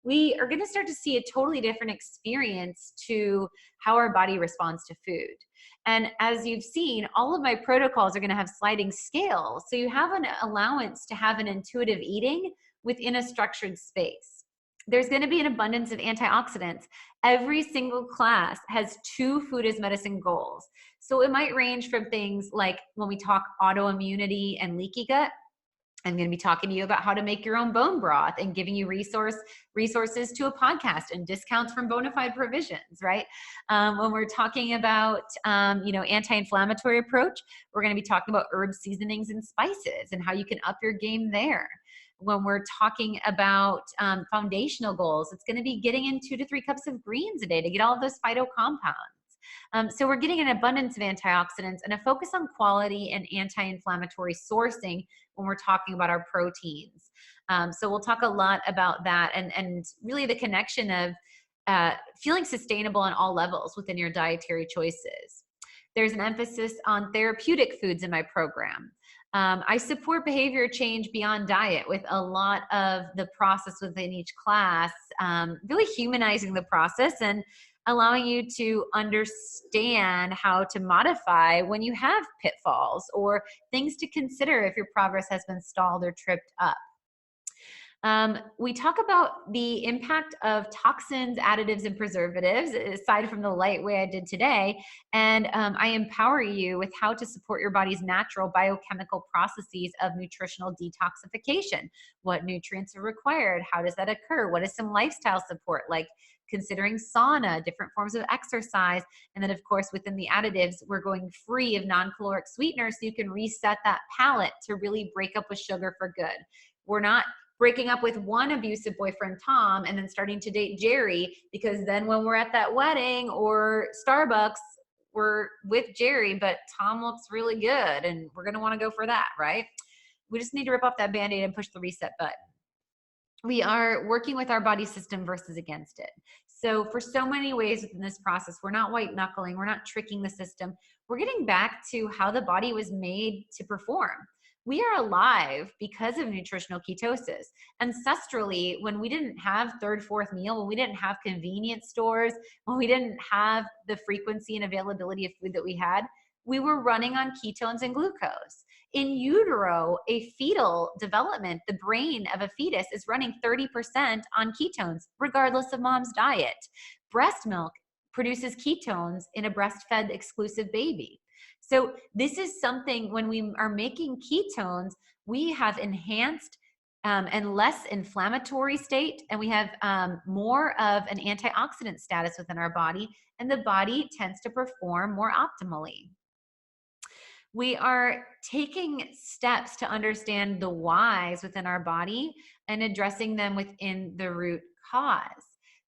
we are going to start to see a totally different experience to how our body responds to food. And as you've seen, all of my protocols are going to have sliding scales. So you have an allowance to have an intuitive eating within a structured space. There's going to be an abundance of antioxidants. Every single class has 2 food as medicine goals. So it might range from things like when we talk autoimmunity and leaky gut, I'm going to be talking to you about how to make your own bone broth and giving you resources to a podcast and discounts from Bonafide Provisions, right? When we're talking about, anti-inflammatory approach, we're going to be talking about herb seasonings and spices and how you can up your game there. When we're talking about foundational goals, it's going to be getting in 2 to 3 cups of greens a day to get all of those phyto compounds. So we're getting an abundance of antioxidants and a focus on quality and anti-inflammatory sourcing when we're talking about our proteins. So we'll talk a lot about that and really the connection of feeling sustainable on all levels within your dietary choices. There's an emphasis on therapeutic foods in my program. I support behavior change beyond diet with a lot of the process within each class, really humanizing the process and allowing you to understand how to modify when you have pitfalls or things to consider if your progress has been stalled or tripped up. We talk about the impact of toxins, additives, and preservatives, aside from the light way I did today. And I empower you with how to support your body's natural biochemical processes of nutritional detoxification. What nutrients are required? How does that occur? What is some lifestyle support, like considering sauna, different forms of exercise? And then, of course, within the additives, we're going free of non-caloric sweeteners so you can reset that palate to really break up with sugar for good. We're not breaking up with one abusive boyfriend, Tom, and then starting to date Jerry, because then when we're at that wedding or Starbucks, we're with Jerry, but Tom looks really good and we're going to want to go for that, right? We just need to rip off that Band-Aid and push the reset button. We are working with our body system versus against it. So for so many ways within this process, we're not white knuckling, we're not tricking the system. We're getting back to how the body was made to perform. We are alive because of nutritional ketosis. Ancestrally, when we didn't have third, fourth meal, when we didn't have convenience stores, when we didn't have the frequency and availability of food that we had, we were running on ketones and glucose. In utero, a fetal development, the brain of a fetus is running 30% on ketones, regardless of mom's diet. Breast milk produces ketones in a breastfed exclusive baby. So this is something, when we are making ketones, we have enhanced and less inflammatory state, and we have more of an antioxidant status within our body, and the body tends to perform more optimally. We are taking steps to understand the whys within our body and addressing them within the root cause.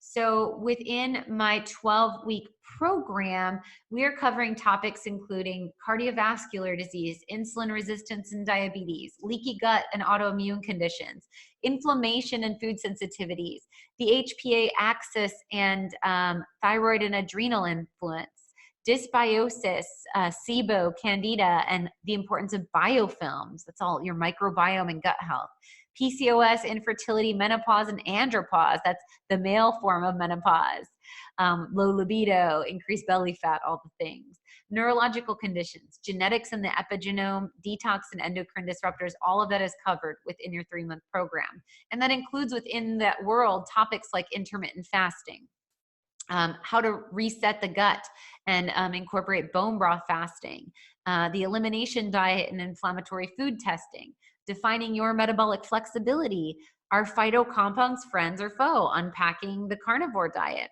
So within my 12-week program, we are covering topics including cardiovascular disease, insulin resistance and diabetes, leaky gut and autoimmune conditions, inflammation and food sensitivities, the HPA axis and thyroid and adrenal influence, dysbiosis, SIBO, candida, and the importance of biofilms. That's all your microbiome and gut health. PCOS, infertility, menopause, and andropause. That's the male form of menopause. Low libido, increased belly fat, all the things. Neurological conditions, genetics and the epigenome, detox and endocrine disruptors, all of that is covered within your 3-month program. And that includes within that world topics like intermittent fasting, how to reset the gut and incorporate bone broth fasting, the elimination diet and inflammatory food testing, defining your metabolic flexibility, are phyto compounds friends or foe, unpacking the carnivore diet,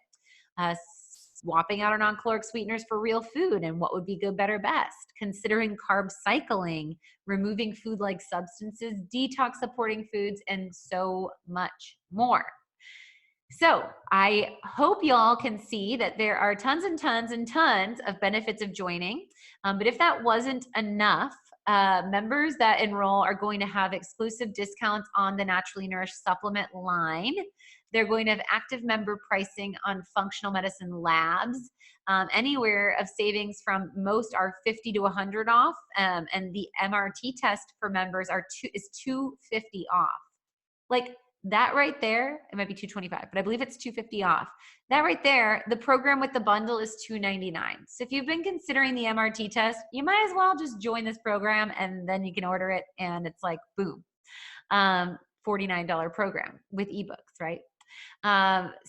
swapping out our non-caloric sweeteners for real food and what would be good, better, best, considering carb cycling, removing food-like substances, detox supporting foods, and so much more. So I hope y'all can see that there are tons and tons and tons of benefits of joining. But if that wasn't enough, members that enroll are going to have exclusive discounts on the Naturally Nourished supplement line. They're going to have active member pricing on functional medicine labs. Anywhere of savings from most are 50 to 100 off. And the MRT test for members is 250 off. Like, that right there, it might be 225, but I believe it's 250 off. That right there, the program with the bundle is $299. So if you've been considering the MRT test, you might as well just join this program and then you can order it and it's like, boom, $49 program with ebooks, right?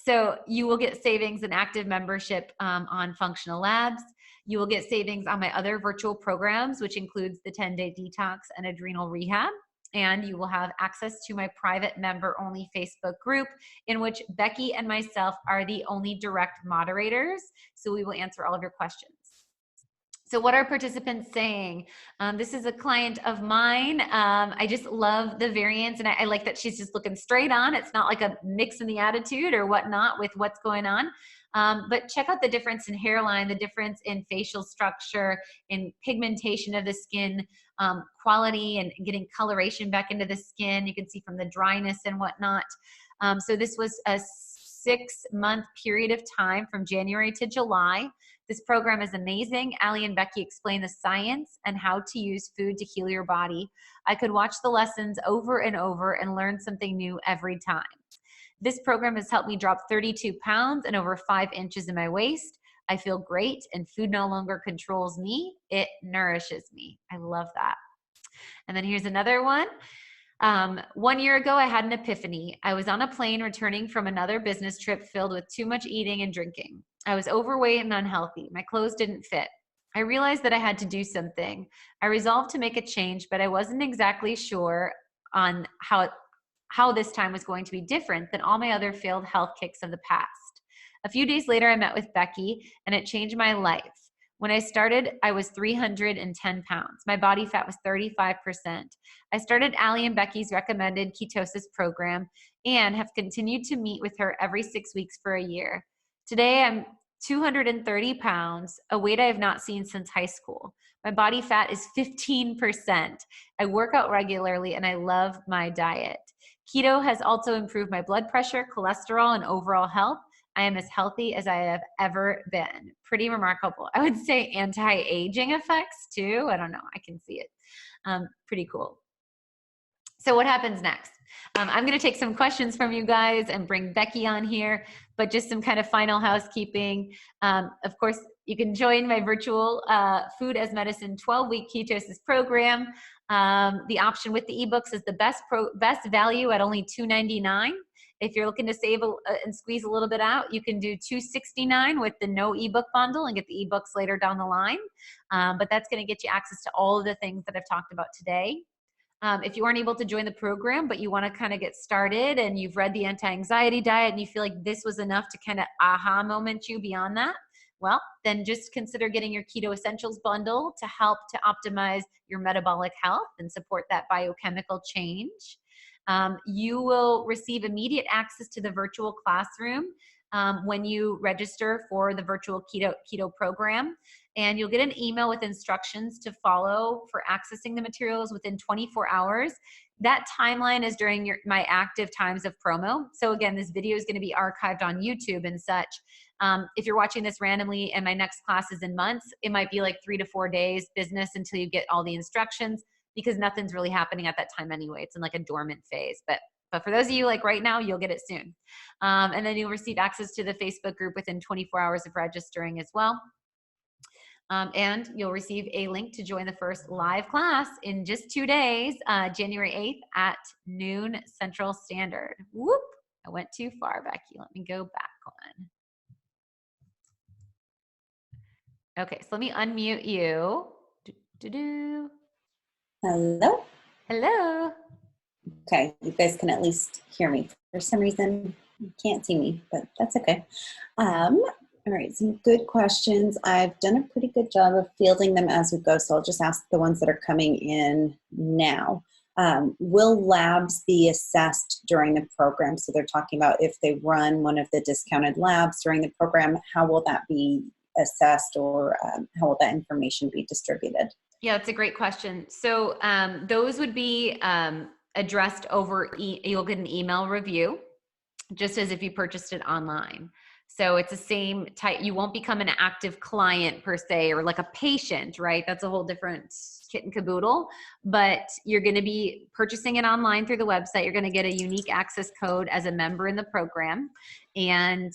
So you will get savings and active membership on functional labs. You will get savings on my other virtual programs, which includes the 10-day detox and adrenal rehab. And you will have access to my private member-only Facebook group in which Becky and myself are the only direct moderators. So we will answer all of your questions. So what are participants saying? This is a client of mine. I just love the variance, and I like that she's just looking straight on. It's not like a mix in the attitude or whatnot with what's going on. But check out the difference in hairline, the difference in facial structure, in pigmentation of the skin, quality and getting coloration back into the skin. You can see from the dryness and whatnot. So this was a 6-month period of time from January to July. This program is amazing. Allie and Becky explain the science and how to use food to heal your body. I could watch the lessons over and over and learn something new every time. This program has helped me drop 32 pounds and over 5 inches in my waist. I feel great and food no longer controls me. It nourishes me. I love that. And then here's another one. 1 year ago, I had an epiphany. I was on a plane returning from another business trip filled with too much eating and drinking. I was overweight and unhealthy. My clothes didn't fit. I realized that I had to do something. I resolved to make a change, but I wasn't exactly sure on how this time was going to be different than all my other failed health kicks of the past. A few days later, I met with Becky, and it changed my life. When I started, I was 310 pounds. My body fat was 35%. I started Allie and Becky's recommended Ketosis program and have continued to meet with her every 6 weeks for a year. Today, I'm 230 pounds, a weight I have not seen since high school. My body fat is 15%. I work out regularly, and I love my diet. Keto has also improved my blood pressure, cholesterol, and overall health. I am as healthy as I have ever been. Pretty remarkable. I would say anti-aging effects too. I don't know. I can see it. Pretty cool. So what happens next? I'm going to take some questions from you guys and bring Becky on here, but just some kind of final housekeeping. Of course, you can join my virtual Food as Medicine 12-week ketosis program. The option with the ebooks is the best value at only $299. If you're looking to save and squeeze a little bit out, you can do $269 with the no ebook bundle and get the ebooks later down the line. But that's going to get you access to all of the things that I've talked about today. If you aren't able to join the program, but you want to kind of get started and you've read the anti-anxiety diet and you feel like this was enough to kind of aha moment you beyond that, well, then just consider getting your Keto Essentials bundle to help to optimize your metabolic health and support that biochemical change. You will receive immediate access to the virtual classroom when you register for the virtual keto program. and you'll get an email with instructions to follow for accessing the materials within 24 hours. That timeline is during my active times of promo. So again, this video is going to be archived on YouTube and such. If you're watching this randomly and my next class is in months, it might be like 3 to 4 days business until you get all the instructions, because nothing's really happening at that time anyway. It's in like a dormant phase. But for those of you like right now, you'll get it soon. And then you'll receive access to the Facebook group within 24 hours of registering as well. And you'll receive a link to join the first live class in just 2 days, January 8th at noon Central Standard. Whoop, I went too far, Becky. Let me go back one. Okay, so let me unmute you. Hello. Hello. Okay, you guys can at least hear me. For some reason, you can't see me, but that's okay. All right, some good questions. I've done a pretty good job of fielding them as we go, so I'll just ask the ones that are coming in now. Will labs be assessed during the program? So they're talking about if they run one of the discounted labs during the program, how will that be assessed, or how will that information be distributed? Yeah, that's a great question. So those would be addressed over, you'll get an email review, just as if you purchased it online. So it's the same type. You won't become an active client per se, or like a patient, right? That's a whole different kit and caboodle. But you're going to be purchasing it online through the website. You're going to get a unique access code as a member in the program. And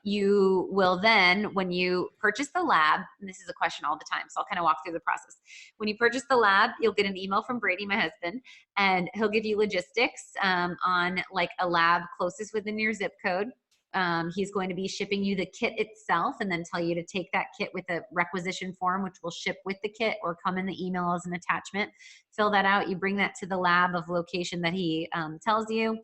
you will then, when you purchase the lab, and this is a question all the time, so I'll kind of walk through the process. When you purchase the lab, you'll get an email from Brady, my husband, and he'll give you logistics on like a lab closest within your zip code. He's going to be shipping you the kit itself, and then tell you to take that kit with a requisition form, which will ship with the kit or come in the email as an attachment. Fill that out. You bring that to the lab of location that he tells you.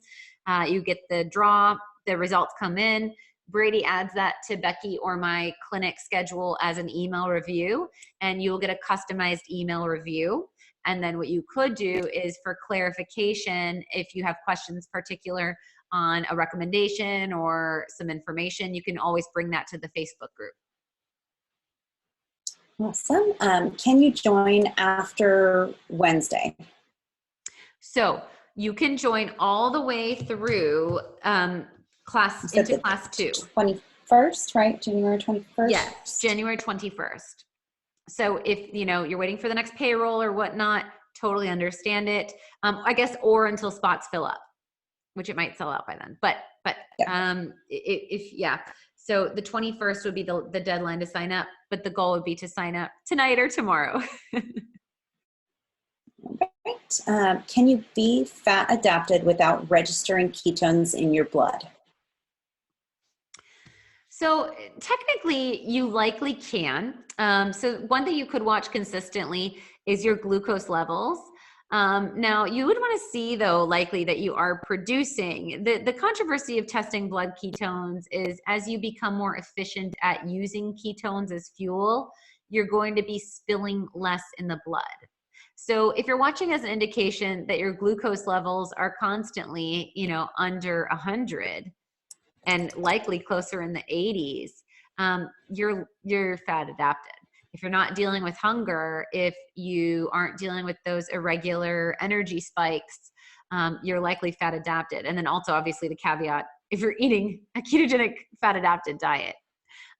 You get the draw. The results come in. Brady adds that to Becky or my clinic schedule as an email review, and you'll get a customized email review. And then what you could do is, for clarification, if you have questions particular on a recommendation or some information, you can always bring that to the Facebook group. Awesome. Can you join after Wednesday? So you can join all the way through class 2. 21st, right? January 21st? Yes, January 21st. So if you're waiting for the next payroll or whatnot, totally understand it. I guess, or until spots fill up, which it might sell out by then. But yeah. So the 21st would be the deadline to sign up, but the goal would be to sign up tonight or tomorrow. Right. Can you be fat adapted without registering ketones in your blood? So technically you likely can. So one thing you could watch consistently is your glucose levels. Now you would want to see, though, likely that you are producing. The controversy of testing blood ketones is, as you become more efficient at using ketones as fuel, you're going to be spilling less in the blood. So if you're watching as an indication that your glucose levels are constantly, under 100 and likely closer in the 80s, you're fat adapted. If you're not dealing with hunger, if you aren't dealing with those irregular energy spikes, you're likely fat adapted. And then also, obviously, the caveat, if you're eating a ketogenic fat adapted diet.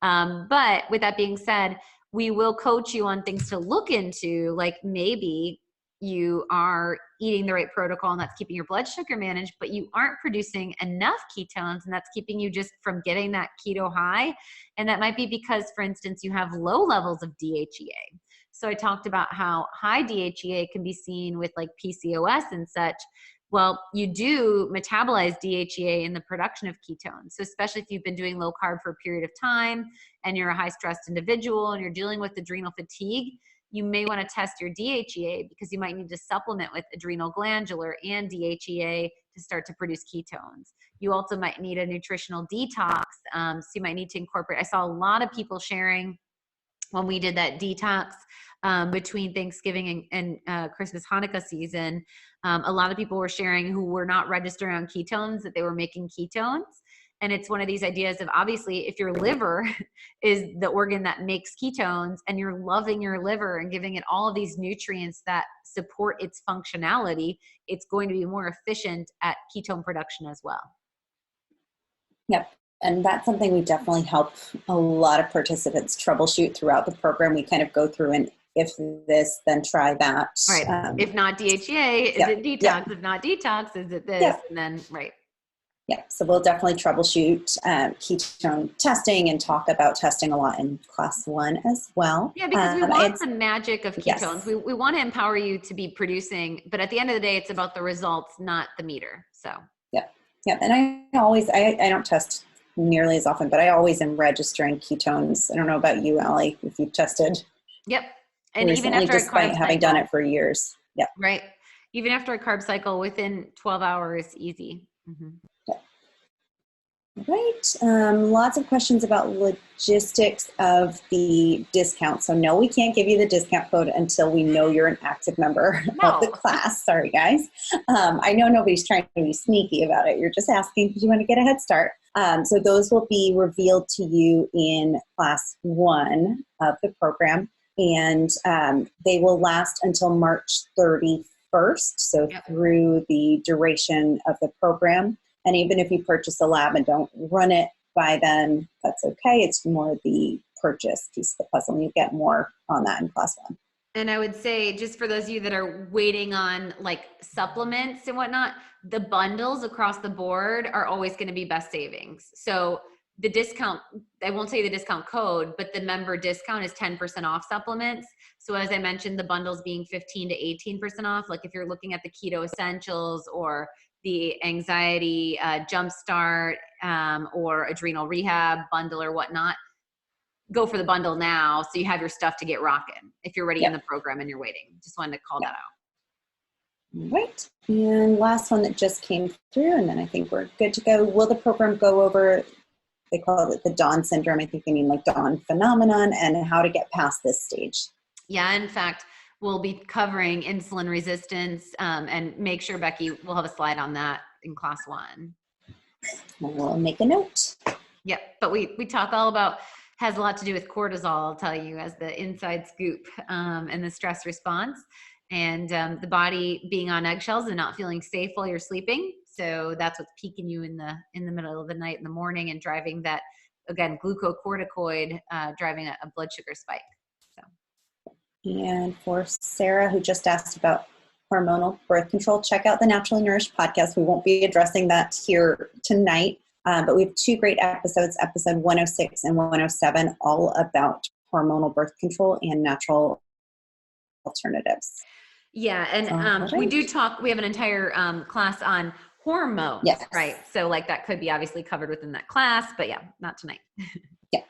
But with that being said, we will coach you on things to look into, like maybe you are eating the right protocol and that's keeping your blood sugar managed, but you aren't producing enough ketones, and that's keeping you just from getting that keto high. And that might be because, for instance, you have low levels of DHEA. So I talked about how high DHEA can be seen with like PCOS and such. Well, you do metabolize DHEA in the production of ketones. So especially if you've been doing low carb for a period of time and you're a high stressed individual and you're dealing with adrenal fatigue, you may want to test your DHEA, because you might need to supplement with adrenal glandular and DHEA to start to produce ketones. You also might need a nutritional detox. So you might need to incorporate. I saw a lot of people sharing when we did that detox between Thanksgiving and Christmas, Hanukkah season. A lot of people were sharing who were not registering on ketones that they were making ketones. And it's one of these ideas of, obviously, if your liver is the organ that makes ketones and you're loving your liver and giving it all of these nutrients that support its functionality, it's going to be more efficient at ketone production as well. Yep. And that's something we definitely help a lot of participants troubleshoot throughout the program. We kind of go through and if this, then try that. Right. If not DHEA, is it detox? Yep. If not detox, is it this? Yep. And then, right. Yeah, so we'll definitely troubleshoot ketone testing and talk about testing a lot in class 1 as well. Yeah, because we want the magic of ketones. Yes. We want to empower you to be producing, but at the end of the day, it's about the results, not the meter. So. Yeah, and I don't test nearly as often, but I always am registering ketones. I don't know about you, Allie, if you've tested. Yep. And recently, even after despite having done it for years. Yep. Right. Even after a carb cycle, within 12 hours, easy. Mm-hmm. Right. Lots of questions about logistics of the discount. So no, we can't give you the discount code until we know you're an active member of the class. Sorry, guys. I know nobody's trying to be sneaky about it. You're just asking because you want to get a head start. So those will be revealed to you in class 1 of the program. And they will last until March 31st. So through the duration of the program. And even if you purchase a lab and don't run it by then, that's okay. It's more the purchase piece of the puzzle, and you get more on that in class 1. And I would say, just for those of you that are waiting on like supplements and whatnot, the bundles across the board are always going to be best savings. So the discount, I won't say the discount code, but the member discount is 10% off supplements. So as I mentioned, the bundles being 15 to 18% off. Like if you're looking at the Keto Essentials or the anxiety jumpstart or adrenal rehab bundle or whatnot, go for the bundle now so you have your stuff to get rocking if you're already in the program and you're waiting. Just wanted to call that out. Right. And last one that just came through, and then I think we're good to go. Will the program go over, they call it the Dawn syndrome, I think they mean like Dawn phenomenon, and how to get past this stage? Yeah, in fact, we'll be covering insulin resistance and make sure, Becky, we'll have a slide on that in class 1. We'll make a note. Yeah, but we talk all about, has a lot to do with cortisol, I'll tell you, as the inside scoop and the stress response. And the body being on eggshells and not feeling safe while you're sleeping. So that's what's peaking you in the middle of the night, in the morning, and driving that, again, glucocorticoid, driving a blood sugar spike. And for Sarah, who just asked about hormonal birth control, check out the Naturally Nourished podcast. We won't be addressing that here tonight, but we have 2 great episodes, episode 106 and 107, all about hormonal birth control and natural alternatives. Yeah, and we do talk, we have an entire class on hormones, right? So like that could be obviously covered within that class, but yeah, not tonight. Yeah.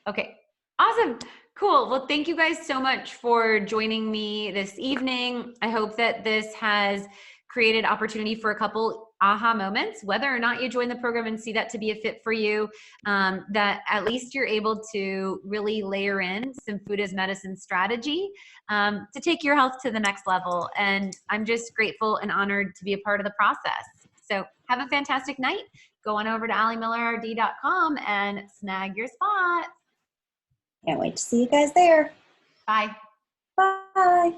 Okay, awesome. Cool. Well, thank you guys so much for joining me this evening. I hope that this has created opportunity for a couple aha moments, whether or not you join the program and see that to be a fit for you, that at least you're able to really layer in some food as medicine strategy to take your health to the next level. And I'm just grateful and honored to be a part of the process. So have a fantastic night. Go on over to AllieMillerRD.com and snag your spot. Can't wait to see you guys there. Bye. Bye.